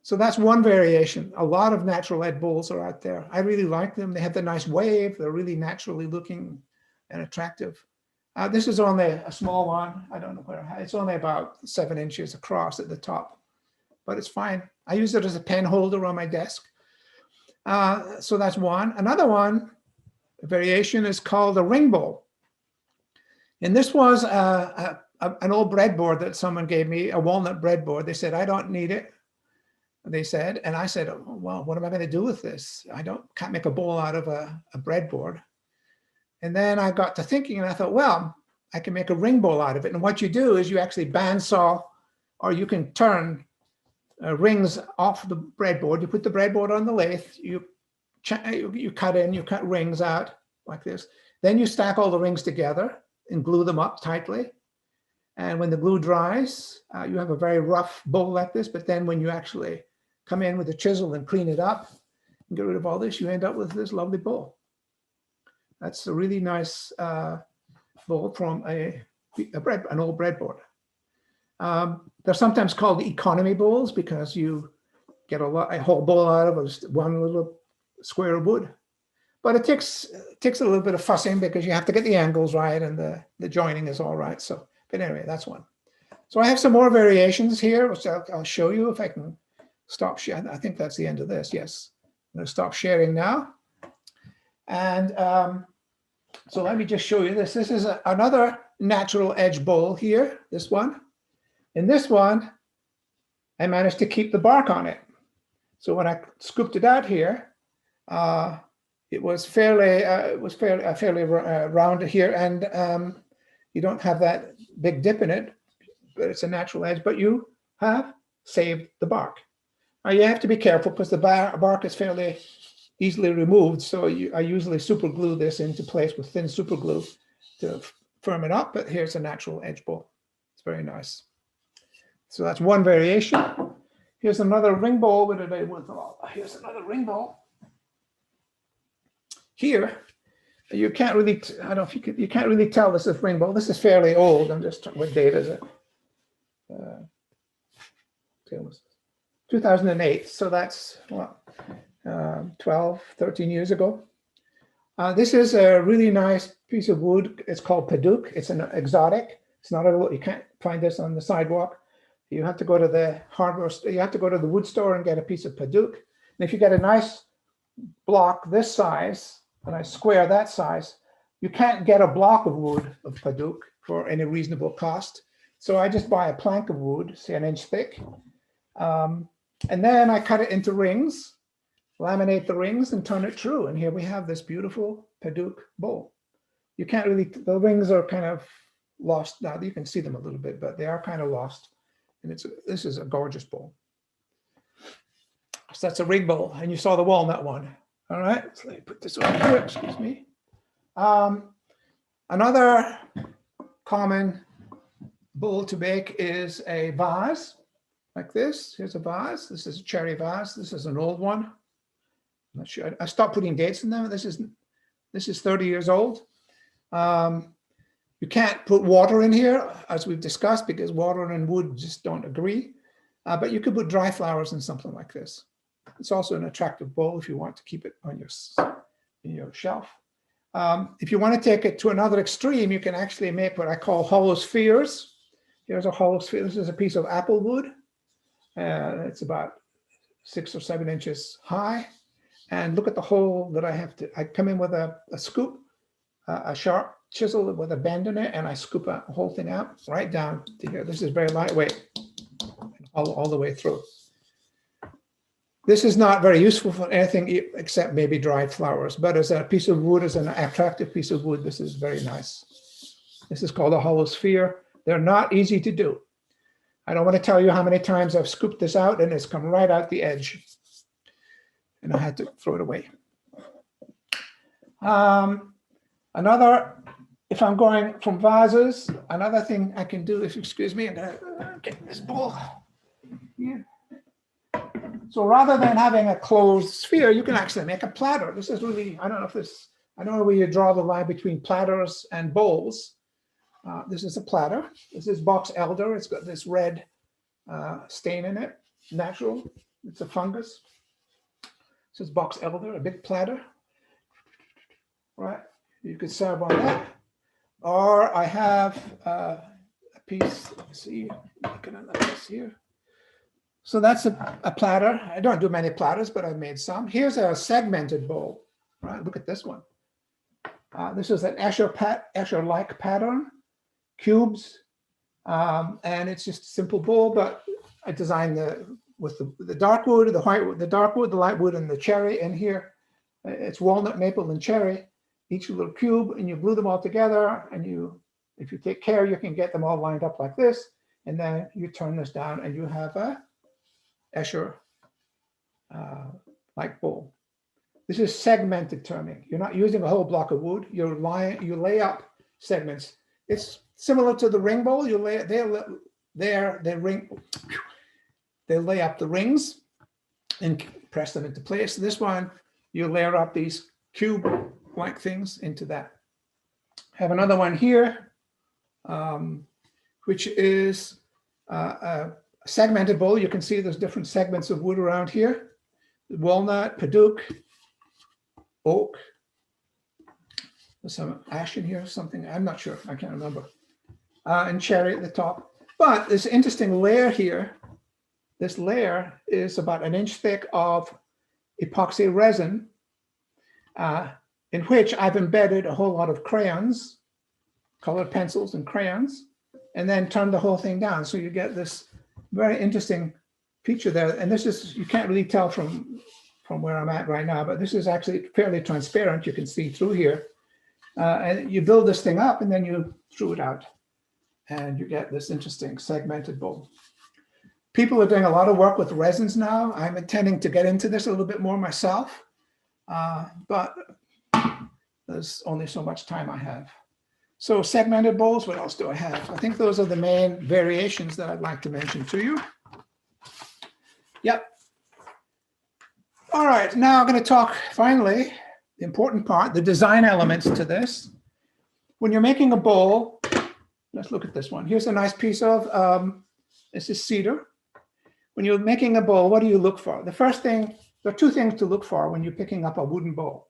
So that's one variation. A lot of natural edge bowls are out there. I really like them. They have the nice wave. They're really naturally looking and attractive. This is only a small one. I don't know where it's only about 7 inches across at the top, but it's fine. I use it as a pen holder on my desk. So that's one. Another one, a variation, is called a ring bowl. And this was an old breadboard that someone gave me, a walnut breadboard. They said, I don't need it, they said. And I said, oh, well, what am I going to do with this? Can't make a bowl out of a breadboard. And then I got to thinking, and I thought, well, I can make a ring bowl out of it. And what you do is you actually bandsaw, or you can turn rings off the breadboard. You put the breadboard on the lathe, you cut rings out like this. Then you stack all the rings together and glue them up tightly. And when the glue dries, you have a very rough bowl like this. But then when you actually come in with a chisel and clean it up and get rid of all this, you end up with this lovely bowl. That's a really nice bowl from an old breadboard. They're sometimes called economy bowls because you get a whole bowl out of just one little square of wood. But it takes a little bit of fussing because you have to get the angles right and the joining is all right. So, but anyway, that's one. So I have some more variations here, which I'll show you if I can stop sharing. I think that's the end of this. Yes, I'm going to stop sharing now. And so let me just show you this. This is another natural edge bowl here, this one. In this one, I managed to keep the bark on it. So when I scooped it out here, it was fairly round here, and you don't have that big dip in it, but it's a natural edge, but you have saved the bark. Now you have to be careful because the bark is fairly easily removed, so I usually super glue this into place with thin super glue to firm it up, but here's a natural edge bowl. It's very nice. So that's one variation. Here's another ring bowl. Here's another ring bowl. Here, you can't really, I don't know if you can't really tell this is ring bowl. This is fairly old. I'm just, what date is it? 2008. So that's, what, 12, 13 years ago. This is a really nice piece of wood. It's called Padauk. It's an exotic. It's not you can't find this on the sidewalk. You have to go to the hardware store. You have to go to the wood store and get a piece of Padauk. And if you get a nice block this size, a nice square that size, you can't get a block of wood of Padauk for any reasonable cost. So I just buy a plank of wood, say 1 inch thick. And then I cut it into rings, laminate the rings and turn it through. And here we have this beautiful Padauk bowl. You can't really, the rings are kind of lost now. You can see them a little bit, but they are kind of lost. And this is a gorgeous bowl. So that's a ring bowl, and you saw the walnut one. All right, so let me put this over here, excuse me. Another common bowl to make is a vase like this. Here's a vase. This is a cherry vase. This is an old one. I'm not sure. I stopped putting dates in them. This is 30 years old. You can't put water in here, as we've discussed, because water and wood just don't agree. But you could put dry flowers in something like this. It's also an attractive bowl if you want to keep it on your shelf. If you want to take it to another extreme, you can actually make what I call hollow spheres. Here's a hollow sphere. This is a piece of apple wood. It's about 6 or 7 inches high. And look at the hole that I come in with a scoop, a sharp chisel with a bend in it, and I scoop the whole thing out right down to here. This is very lightweight all the way through. This is not very useful for anything except maybe dried flowers, but as a piece of wood, as an attractive piece of wood, this is very nice. This is called a hollow sphere. They're not easy to do. I don't want to tell you how many times I've scooped this out and it's come right out the edge. And I had to throw it away. If I'm going from vases, another thing I can do, if you excuse me, I'm gonna get this bowl here. So rather than having a closed sphere, you can actually make a platter. This is really, I don't know where you draw the line between platters and bowls. This is a platter. This is box elder. It's got this red stain in it, natural. It's a fungus. This is box elder, a big platter. Right, you could serve on that. Or I have a piece, let's see, looking at this here. So that's a platter. I don't do many platters, but I've made some. Here's a segmented bowl, right? Look at this one. This is an Escher-like pattern, cubes, and it's just a simple bowl, but I designed with the dark wood, the white wood, the dark wood, the light wood, and the cherry. And here, it's walnut, maple, and cherry, each little cube, and you glue them all together. And if you take care, you can get them all lined up like this. And then you turn this down, and you have a Escher like bowl. This is segmented turning. You're not using a whole block of wood. You lay up segments. It's similar to the ring bowl. You lay they lay up the rings and press them into place. This one, you layer up these cube-like things into that. I have another one here, which is a segmented bowl. You can see there's different segments of wood around here. Walnut, padauk, oak. There's some ash in here, something, I'm not sure, I can't remember. And cherry at the top. But this interesting layer here, this layer is about 1 inch thick of epoxy resin, in which I've embedded a whole lot of crayons, colored pencils and crayons, and then turned the whole thing down. So you get this very interesting feature there. And this is, you can't really tell from where I'm at right now, but this is actually fairly transparent. You can see through here. And you build this thing up and then you threw it out. And you get this interesting segmented bowl. People are doing a lot of work with resins now. I'm intending to get into this a little bit more myself, but there's only so much time I have. So segmented bowls, what else do I have? I think those are the main variations that I'd like to mention to you. Yep. All right, now I'm going to talk finally, the important part, the design elements to this. When you're making a bowl, let's look at this one. Here's a nice piece of, this is cedar. When you're making a bowl, what do you look for? The first thing, there are 2 things to look for when you're picking up a wooden bowl.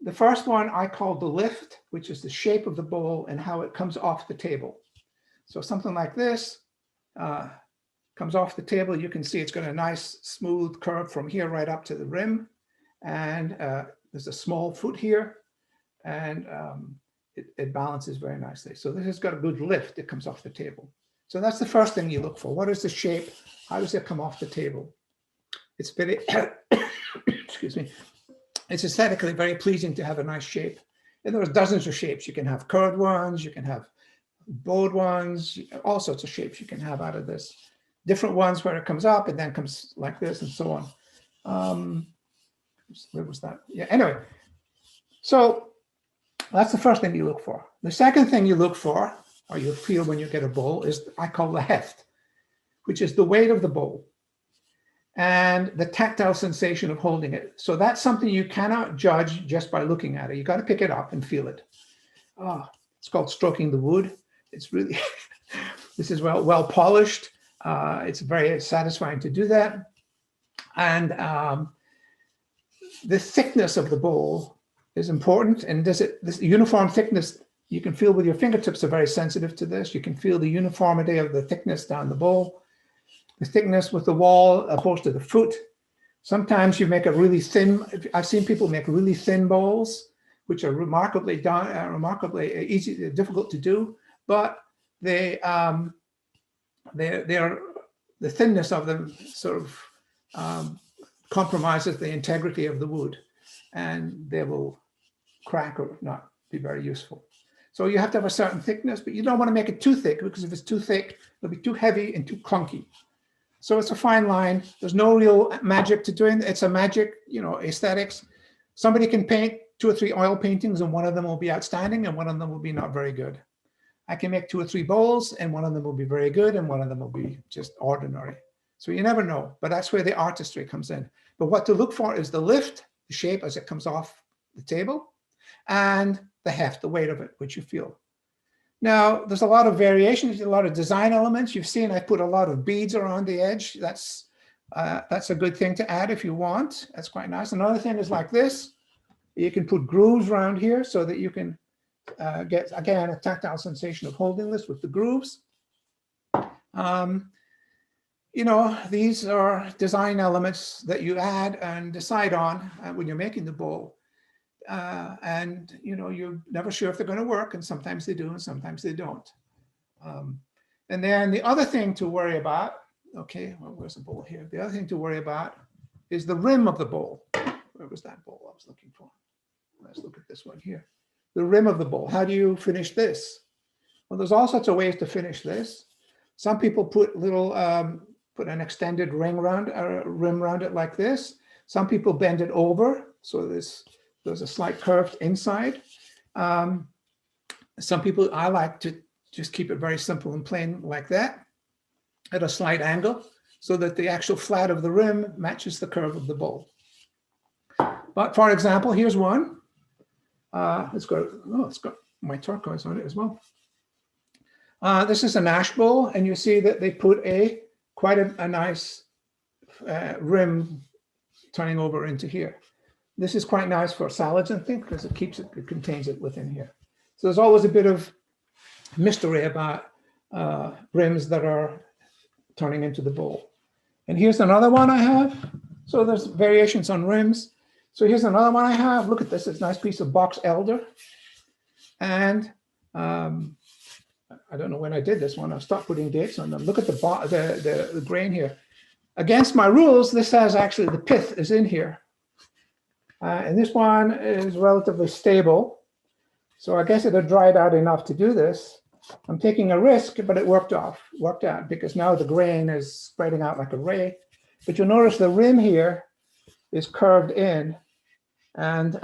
The first one I call the lift, which is the shape of the bowl and how it comes off the table. So something like this comes off the table. You can see it's got a nice smooth curve from here right up to the rim. And there's a small foot here, and it balances very nicely. So this has got a good lift that comes off the table. So that's the first thing you look for. What is the shape? How does it come off the table? It's very, excuse me, it's aesthetically very pleasing to have a nice shape. And there's dozens of shapes. You can have curved ones, you can have bowed ones, all sorts of shapes you can have out of this. Different ones where it comes up and then comes like this and so on. Where was that? Yeah, anyway. So that's the first thing you look for. The second thing you look for, or you feel when you get a bowl, is I call the heft, which is the weight of the bowl and the tactile sensation of holding it. So that's something you cannot judge just by looking at it. You got to pick it up and feel it. It's called stroking the wood. It's really, this is well polished. It's very satisfying to do that. And the thickness of the bowl is important. And this uniform thickness, you can feel with your fingertips are very sensitive to this. You can feel the uniformity of the thickness down the bowl. the thickness with the wall opposed to the foot. Sometimes you make a really thin, I've seen people make really thin bowls, which are remarkably easy, difficult to do, but they're the thinness of them sort of compromises the integrity of the wood, and they will crack or not be very useful. So you have to have a certain thickness, but you don't want to make it too thick, because if it's too thick, it'll be too heavy and too clunky. So it's a fine line. There's no real magic to doing it. It's a magic, aesthetics. Somebody can paint 2 or 3 oil paintings, and one of them will be outstanding and one of them will be not very good. I can make 2 or 3 bowls, and one of them will be very good and one of them will be just ordinary. So you never know, but that's where the artistry comes in. But what to look for is the lift, the shape as it comes off the table, and the heft, the weight of it, which you feel. Now, there's a lot of variations, a lot of design elements. You've seen I put a lot of beads around the edge. That's a good thing to add if you want. That's quite nice. Another thing is like this. You can put grooves around here so that you can get, again, a tactile sensation of holding this with the grooves. These are design elements that you add and decide on when you're making the bowl. And you're never sure if they're going to work, and sometimes they do and sometimes they don't. And then the other thing to worry about, okay, well, where's the bowl here? The other thing to worry about is the rim of the bowl. Where was that bowl I was looking for? Let's look at this one here. The rim of the bowl. How do you finish this? Well, there's all sorts of ways to finish this. Some people put little, put an extended rim around it like this. Some people bend it over, so there's a slight curved inside. Some people, I like to just keep it very simple and plain like that, at a slight angle, so that the actual flat of the rim matches the curve of the bowl. But for example, here's one. It's got my turquoise on it as well. This is an ash bowl, and you see that they put quite a nice rim turning over into here. This is quite nice for salads and things, because it contains it within here. So there's always a bit of mystery about rims that are turning into the bowl. And here's another one I have. So there's variations on rims. So here's another one I have. Look at this. It's a nice piece of box elder. And I don't know when I did this one. I'll stop putting dates on them. Look at the grain here. Against my rules, this has actually the pith is in here. And this one is relatively stable. So I guess it had dried out enough to do this. I'm taking a risk, but it worked out, because now the grain is spreading out like a ray. But you'll notice the rim here is curved in, and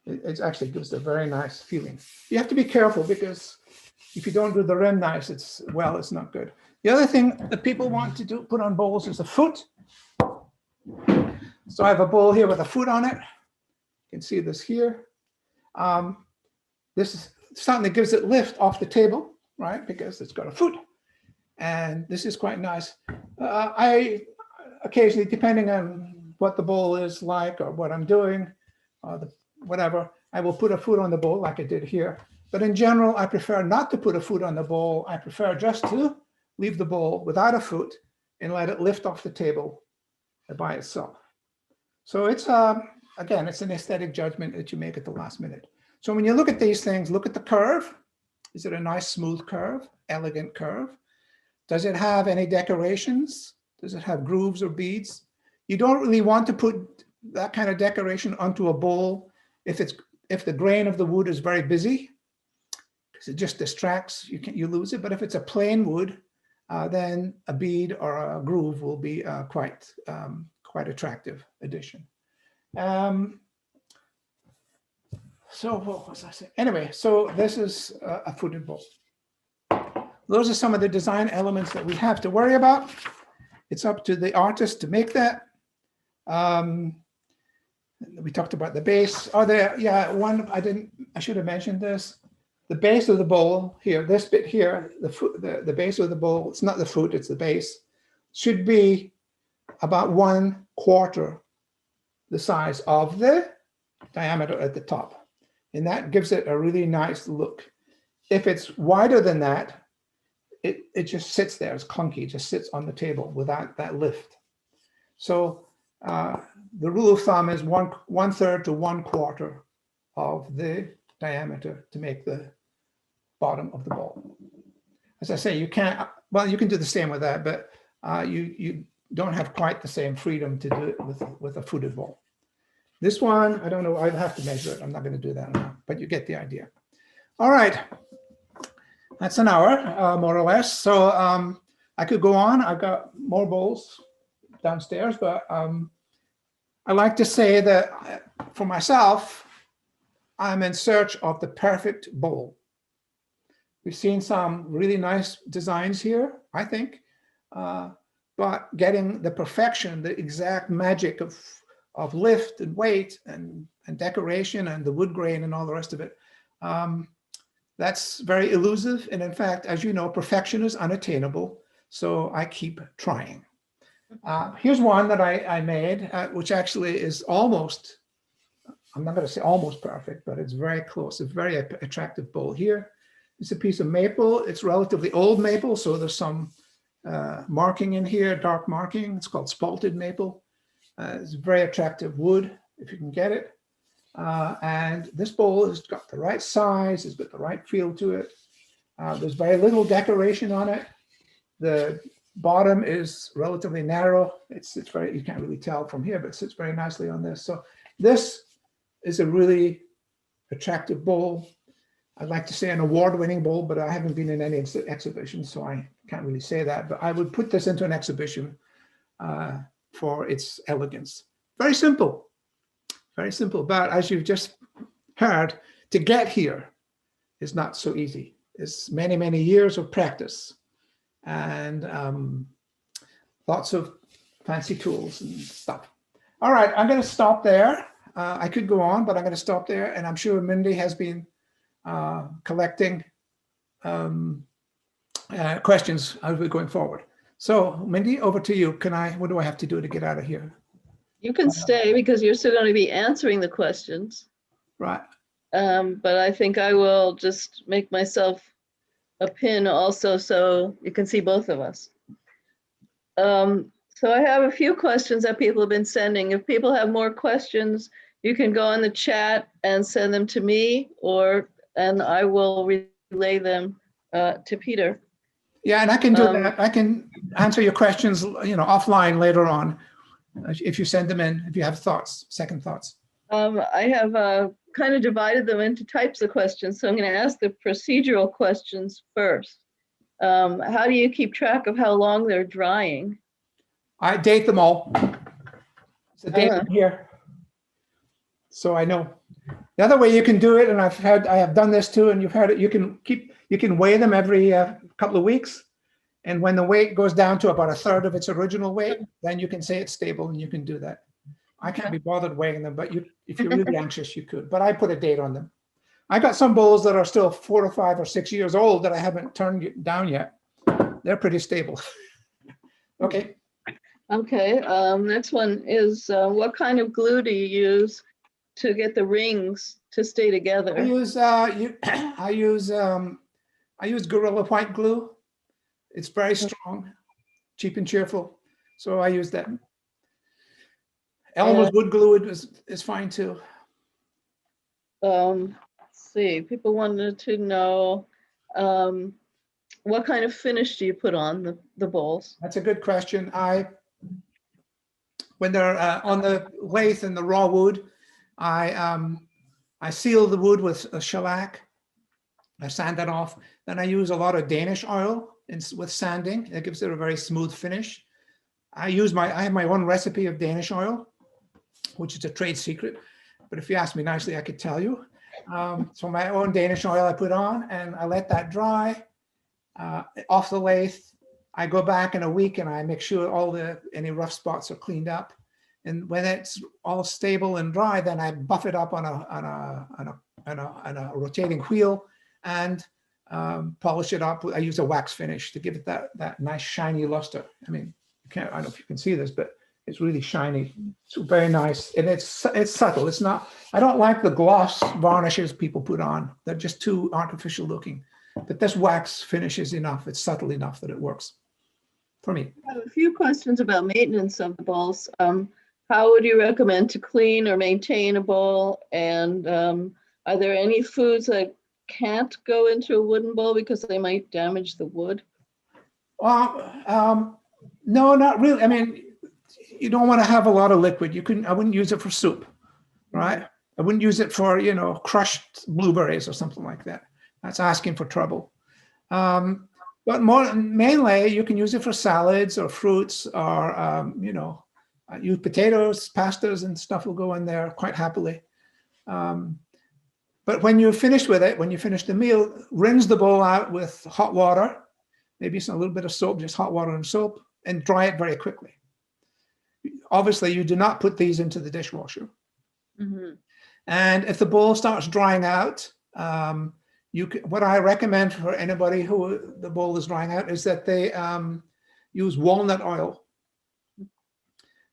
it actually gives a very nice feeling. You have to be careful, because if you don't do the rim nice, it's not good. The other thing that people want to put on bowls is a foot. So I have a bowl here with a foot on it. You can see this here. This is something that gives it lift off the table, right? Because it's got a foot. And this is quite nice. I occasionally, depending on what the bowl is like or what I'm doing, whatever, I will put a foot on the bowl like I did here. But in general, I prefer not to put a foot on the bowl. I prefer just to leave the bowl without a foot and let it lift off the table by itself. So it's, again, it's an aesthetic judgment that you make at the last minute. So when you look at these things, look at the curve. Is it a nice smooth curve, elegant curve? Does it have any decorations? Does it have grooves or beads? You don't really want to put that kind of decoration onto a bowl if the grain of the wood is very busy, because it just distracts, you lose it. But if it's a plain wood, then a bead or a groove will be quite attractive addition. So what was I saying? Anyway, so this is a footed bowl. Those are some of the design elements that we have to worry about. It's up to the artist to make that. We talked about the base. I should have mentioned this. The base of the bowl here, this bit here, the base of the bowl, it's not the foot, it's the base, should be about 1/4 the size of the diameter at the top. And that gives it a really nice look. If it's wider than that, it just sits there. It's clunky. It just sits on the table without that lift. So the rule of thumb is 1/3 to 1/4 of the diameter to make the bottom of the bowl. As I say, you can't, well, you can do the same with that, but you don't have quite the same freedom to do it with a footed bowl. This one, I don't know, I'll have to measure it. I'm not going to do that now, but you get the idea. All right. That's an hour, more or less. So I could go on. I've got more bowls downstairs, but I like to say that for myself, I'm in search of the perfect bowl. We've seen some really nice designs here, I think, but getting the perfection, the exact magic of lift and weight and decoration and the wood grain and all the rest of it, that's very elusive. And in fact, as you know, perfection is unattainable. So I keep trying. Here's one that I made, which actually is almost, I'm not going to say almost perfect, but it's very close. It's a very attractive bowl here. It's a piece of maple. It's relatively old maple, so there's some marking in here, dark marking. It's called spalted maple. It's very attractive wood, if you can get it. And this bowl has got the right size. It's got the right feel to it. There's very little decoration on it. The bottom is relatively narrow. It's very, you can't really tell from here, but it sits very nicely on this. So this is a really attractive bowl. I'd like to say an award-winning bowl, but I haven't been in any exhibitions, so I can't really say that. But I would put this into an exhibition for its elegance. Very simple, very simple. But as you've just heard, to get here is not so easy. It's many, many years of practice and lots of fancy tools and stuff. All right, I'm going to stop there. I could go on, but I'm going to stop there. And I'm sure Mindy has been collecting questions as we're going forward. So Mindy, over to you. What do I have to do to get out of here? You can stay because you're still going to be answering the questions. Right. But I think I will just make myself a pin also so you can see both of us. So I have a few questions that people have been sending. If people have more questions, you can go in the chat and send them to me, and I will relay them to Peter. Yeah, and I can do that. I can answer your questions, offline later on, if you send them in, if you have thoughts, second thoughts. I have kind of divided them into types of questions. So I'm going to ask the procedural questions first. How do you keep track of how long they're drying? I date them all. It's a date here. So I know. The other way you can do it, and I have done this too, and you've heard it, you can weigh them every couple of weeks. And when the weight goes down to about 1/3 of its original weight, then you can say it's stable and you can do that. I can't be bothered weighing them, but if you're really anxious, you could. But I put a date on them. I got some bowls that are still 4 or 5 or 6 years old that I haven't turned down yet. They're pretty stable. Okay. Okay. Next one is what kind of glue do you use to get the rings to stay together? I use Gorilla White glue. It's very strong, cheap and cheerful. So I use that. Elmer's wood glue is fine too. Let's see, people wanted to know what kind of finish do you put on the bowls? That's a good question. When they're on the lathe and the raw wood, I seal the wood with a shellac. I sand that off. Then I use a lot of Danish oil with sanding. It gives it a very smooth finish. I have my own recipe of Danish oil, which is a trade secret. But if you ask me nicely, I could tell you. So my own Danish oil I put on, and I let that dry off the lathe. I go back in a week and I make sure any rough spots are cleaned up. And when it's all stable and dry, then I buff it up on a rotating wheel and polish it up. I use a wax finish to give it that nice shiny luster. I mean, I don't know if you can see this, but it's really shiny. It's very nice, and it's subtle. It's not. I don't like the gloss varnishes people put on. They're just too artificial looking. But this wax finish is enough. It's subtle enough that it works for me. I have a few questions about maintenance of the bowls. How would you recommend to clean or maintain a bowl? And are there any foods that can't go into a wooden bowl because they might damage the wood? No, not really. I mean, you don't want to have a lot of liquid. I wouldn't use it for soup, right? I wouldn't use it for, crushed blueberries or something like that. That's asking for trouble. But mainly you can use it for salads or fruits or, use potatoes, pastas and stuff will go in there quite happily. But when you're finished with it, when you finish the meal, rinse the bowl out with hot water, maybe a little bit of soap, just hot water and soap, and dry it very quickly. Obviously, you do not put these into the dishwasher. Mm-hmm. And if the bowl starts drying out, what I recommend for anybody who the bowl is drying out is that they use walnut oil.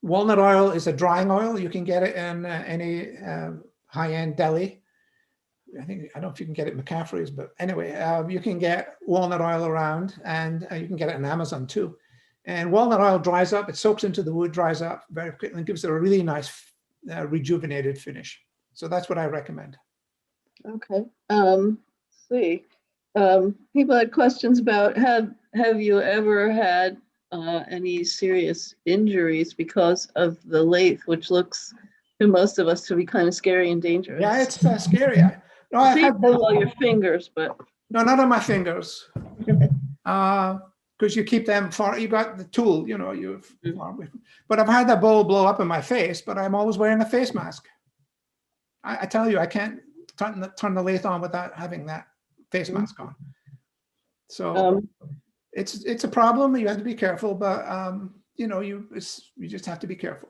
Walnut oil is a drying oil. You can get it in any high-end deli. I don't know if you can get it at McCaffrey's, but anyway, you can get walnut oil around, and you can get it on Amazon too. And walnut oil dries up, it soaks into the wood, dries up very quickly, and gives it a really nice rejuvenated finish. So that's what I recommend. Okay. Let's see. People had questions about have you ever had any serious injuries because of the lathe, which looks to most of us to be kind of scary and dangerous. Yeah, it's scary. I've had all your fingers, but no, not on my fingers. Because you keep them far, you got the tool, you're far away from. But I've had that bowl blow up in my face, but I'm always wearing a face mask. I tell you, I can't turn the lathe on without having that face mask on. So it's a problem. You have to be careful, but you just have to be careful.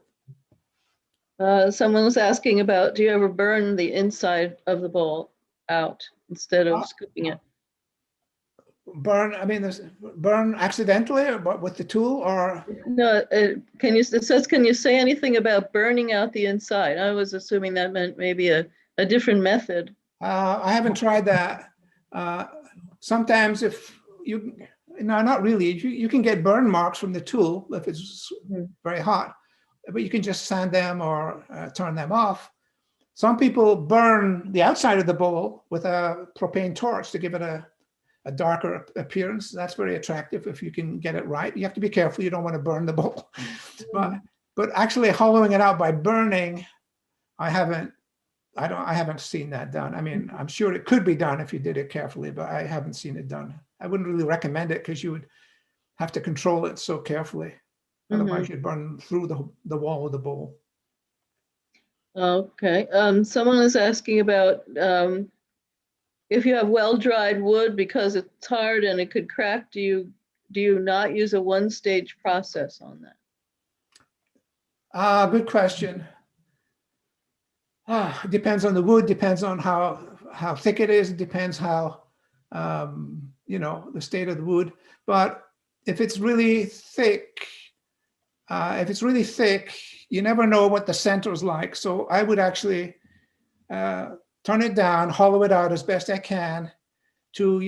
Someone was asking about, do you ever burn the inside of the bowl out instead of scooping it? Burn accidentally or with the tool or? No, it says, can you say anything about burning out the inside? I was assuming that meant maybe a different method. I haven't tried that. Sometimes not really. You can get burn marks from the tool if it's very hot, but you can just sand them or turn them off. Some people burn the outside of the bowl with a propane torch to give it a darker appearance. That's very attractive if you can get it right. You have to be careful. You don't want to burn the bowl. But actually hollowing it out by burning, I haven't seen that done. I mean, I'm sure it could be done if you did it carefully, but I haven't seen it done. I wouldn't really recommend it because you would have to control it so carefully. Otherwise you'd burn through the wall of the bowl. Okay. Someone is asking about if you have well-dried wood because it's hard and it could crack, do you not use a one-stage process on that? Good question. It depends on the wood, depends on how thick it is, it depends how, the state of the wood. But if it's really thick, you never know what the center is like. So I would actually turn it down, hollow it out as best I can to,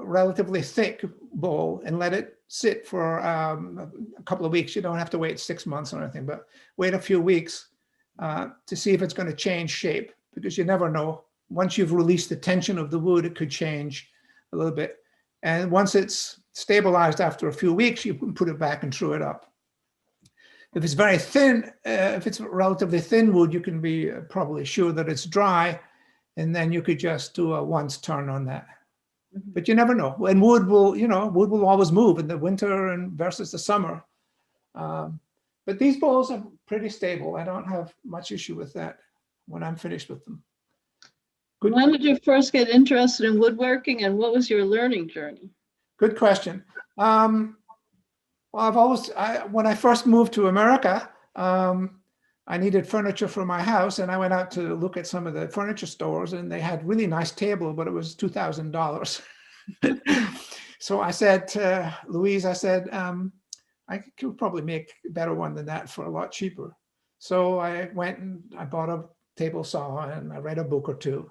relatively thick bowl and let it sit for a couple of weeks. You don't have to wait 6 months or anything, but wait a few weeks to see if it's going to change shape, because you never know. Once you've released the tension of the wood, it could change a little bit. And once it's stabilized after a few weeks, you can put it back and true it up. If it's very thin, if it's relatively thin wood, you can be probably sure that it's dry, and then you could just do a once turn on that. But you never know. And wood will always move in the winter and versus the summer. But these bowls are pretty stable. I don't have much issue with that when I'm finished with them. Good. When did you first get interested in woodworking, and what was your learning journey? Good question. Well, when I first moved to America, I needed furniture for my house, and I went out to look at some of the furniture stores, and they had really nice table, but it was $2,000. So I said to Louise, I could probably make a better one than that for a lot cheaper. So I went and I bought a table saw and I read a book or two.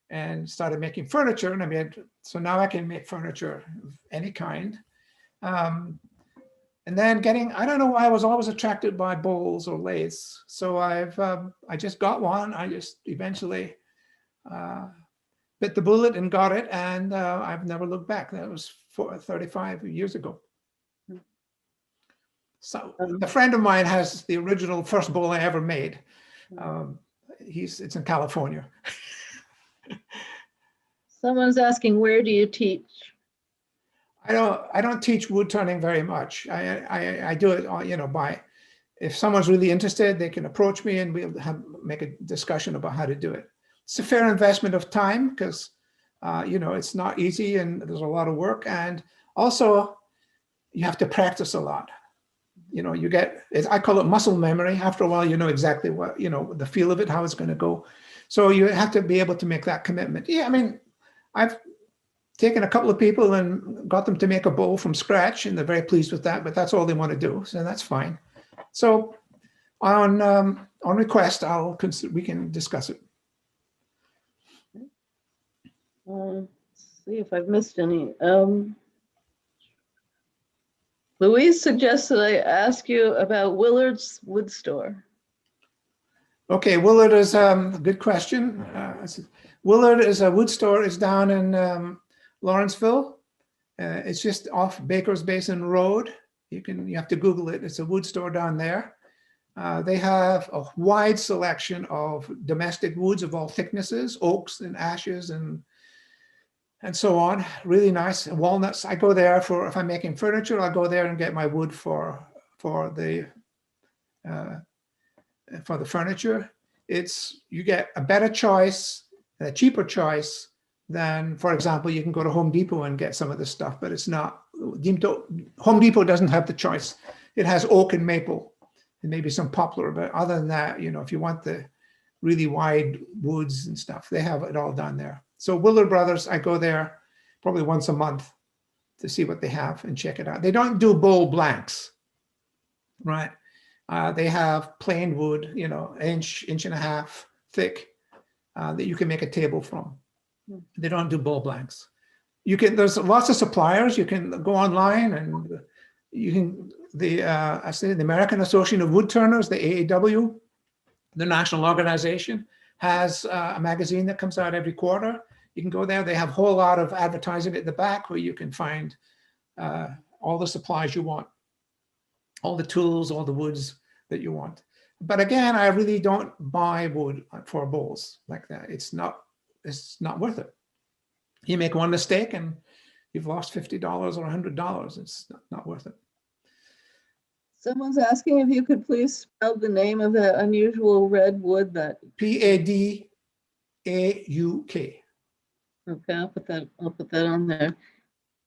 and started making furniture. And I mean, so now I can make furniture of any kind. And then I don't know why I was always attracted by bowls or lathes. So I just got one. I just eventually bit the bullet and got it. And I've never looked back. That was 35 years ago. So a friend of mine has the original first bowl I ever made. It's in California. Someone's asking, where do you teach? I don't teach wood turning very much. I do it, you know, by, if someone's really interested, they can approach me and we'll make a discussion about how to do it. It's a fair investment of time because, you know, it's not easy and there's a lot of work. And also you have to practice a lot. You know, I call it muscle memory. After a while, you know exactly what, you know, the feel of it, how it's going to go. So you have to be able to make that commitment. Yeah, I mean, I've taken a couple of people and got them to make a bowl from scratch, and they're very pleased with that, but that's all they want to do. So that's fine. So on request, we can discuss it. Let's see if I've missed any. Louise suggests that I ask you about Willard's Wood Store. Okay, Willard is a good question. Willard is a wood store. It's down in Lawrenceville. It's just off Baker's Basin Road. You have to Google it. It's a wood store down there. They have a wide selection of domestic woods of all thicknesses, oaks and ashes and so on. Really nice. Walnuts. I go there if I'm making furniture, I'll go there and get my wood for the furniture. You get a better choice, a cheaper choice than, for example, you can go to Home Depot and get some of this stuff, but it's not, Home Depot doesn't have the choice. It has oak and maple and maybe some poplar, but other than that, you know, if you want the really wide woods and stuff, they have it all down there. So Willard Brothers, I go there probably once a month to see what they have and check it out. They don't do bowl blanks, right? They have plain wood, you know, inch and a half thick that you can make a table from. They don't do bowl blanks. There's lots of suppliers. You can go online and you can, the American Association of Wood Turners, the AAW, the national organization, has a magazine that comes out every quarter. You can go there. They have a whole lot of advertising at the back where you can find all the supplies you want, all the tools, all the woods that you want. But again, I really don't buy wood for bowls like that. It's not worth it. You make one mistake and you've lost $50 or $100. It's not worth it. Someone's asking if you could please spell the name of the unusual red wood that. P-A-D-A-U-K. Okay, I'll put that on there.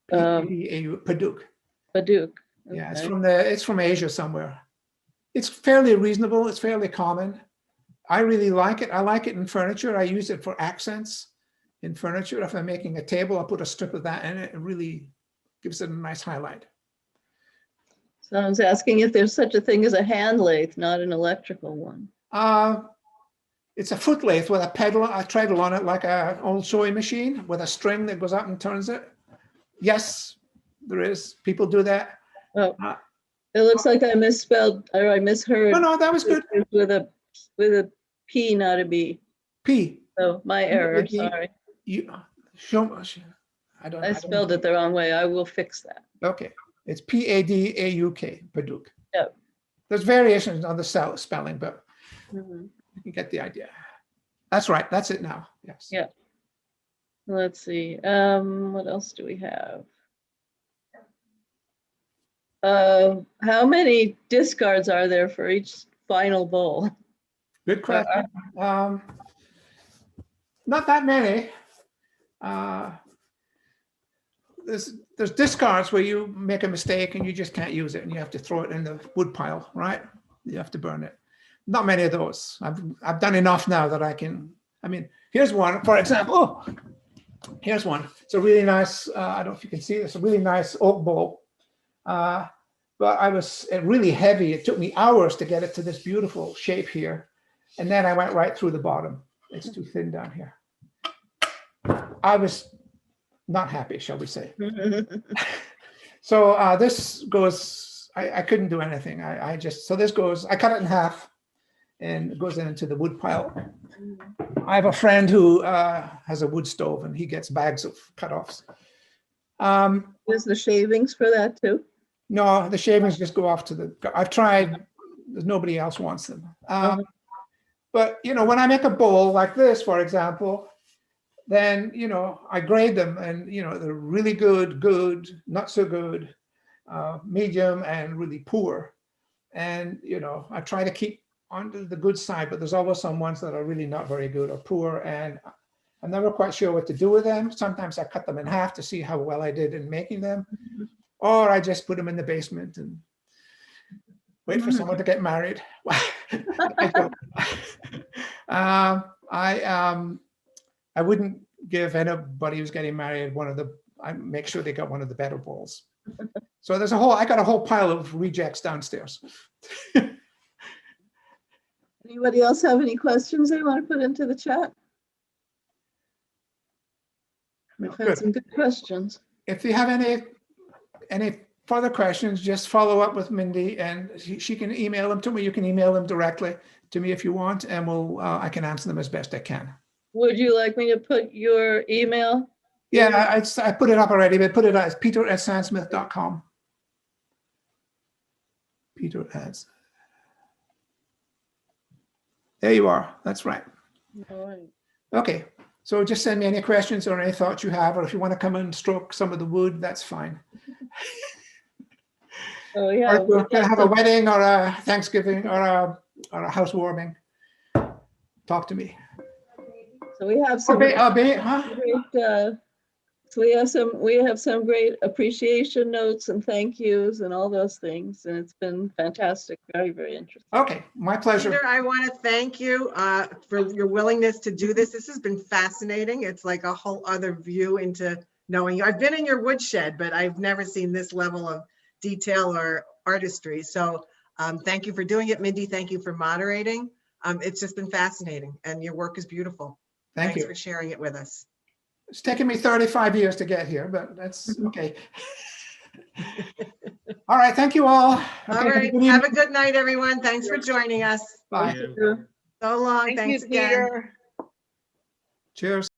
P-A-D-A-U, Padauk. Padauk. Okay. Yeah, it's from Asia somewhere. It's fairly reasonable. It's fairly common. I really like it. I like it in furniture. I use it for accents in furniture. If I'm making a table, I'll put a strip of that in it. It really gives it a nice highlight. Someone's asking if there's such a thing as a hand lathe, not an electrical one. It's a foot lathe with a pedal, a treadle on it, like an old sewing machine with a string that goes up and turns it. Yes, there is. People do that. Oh, it looks like I misspelled or I misheard. No, that was good. With a P, not a B. P. So my error. Sorry. I spelled it the wrong way. I will fix that. Okay. It's P-A-D-A-U-K, Padauk. Yep. There's variations on the spelling, but Mm-hmm. you can get the idea. That's right. That's it now. Yes. Yeah. Let's see. What else do we have? How many discards are there for each final bowl? Good question. Not that many. There's discards where you make a mistake and you just can't use it and you have to throw it in the wood pile, right? You have to burn it. Not many of those. I've done enough now that I can. I mean, here's one, for example. Oh, here's one. It's a really nice, I don't know if you can see this, a really nice oak bowl. But I was really heavy. It took me hours to get it to this beautiful shape here. And then I went right through the bottom. It's too thin down here. I was not happy, shall we say. So this goes, I couldn't do anything. So this goes, I cut it in half and it goes into the wood pile. I have a friend who has a wood stove and he gets bags of cutoffs. Use the shavings for that too? No, the shavings just go off to the, I've tried, nobody else wants them. But, you know, when I make a bowl like this, for example, then, you know, I grade them and, you know, they're really good, good, not so good, medium, and really poor. And, you know, I try to keep on the good side, but there's always some ones that are really not very good or poor. And I'm never quite sure what to do with them. Sometimes I cut them in half to see how well I did in making them, or I just put them in the basement and wait for someone to get married. I wouldn't give anybody who's getting married I make sure they got one of the better bowls. So I got a whole pile of rejects downstairs. Anybody else have any questions they want to put into the chat? We've had Good. some good questions. If you have any further questions, just follow up with Mindy and she can email them to me. You can email them directly to me if you want, and I can answer them as best I can. Would you like me to put your email? Yeah, I put it up already, but put it as peter@sandsmith.com. Peter as. There you are. That's right. All right. Okay. So just send me any questions or any thoughts you have, or if you want to come and stroke some of the wood, that's fine. Oh yeah. Or we're going to have a wedding or a Thanksgiving or a housewarming. Talk to me. So we have some Okay, great, so we have some great appreciation notes and thank yous and all those things, and it's been fantastic, very, very interesting. Okay, my pleasure. Peter, I want to thank you for your willingness to do this. This has been fascinating. It's like a whole other view into knowing you. I've been in your woodshed, but I've never seen this level of detail or artistry. So thank you for doing it, Mindy. Thank you for moderating. It's just been fascinating, and your work is beautiful. Thank Thanks you. for sharing it with us. It's taken me 35 years to get here, but that's okay. All right, thank you all. Okay, All right, have a good night, everyone. Thanks for joining us. Bye. Thank you. So long. Thank Thanks you, again. Peter. Cheers.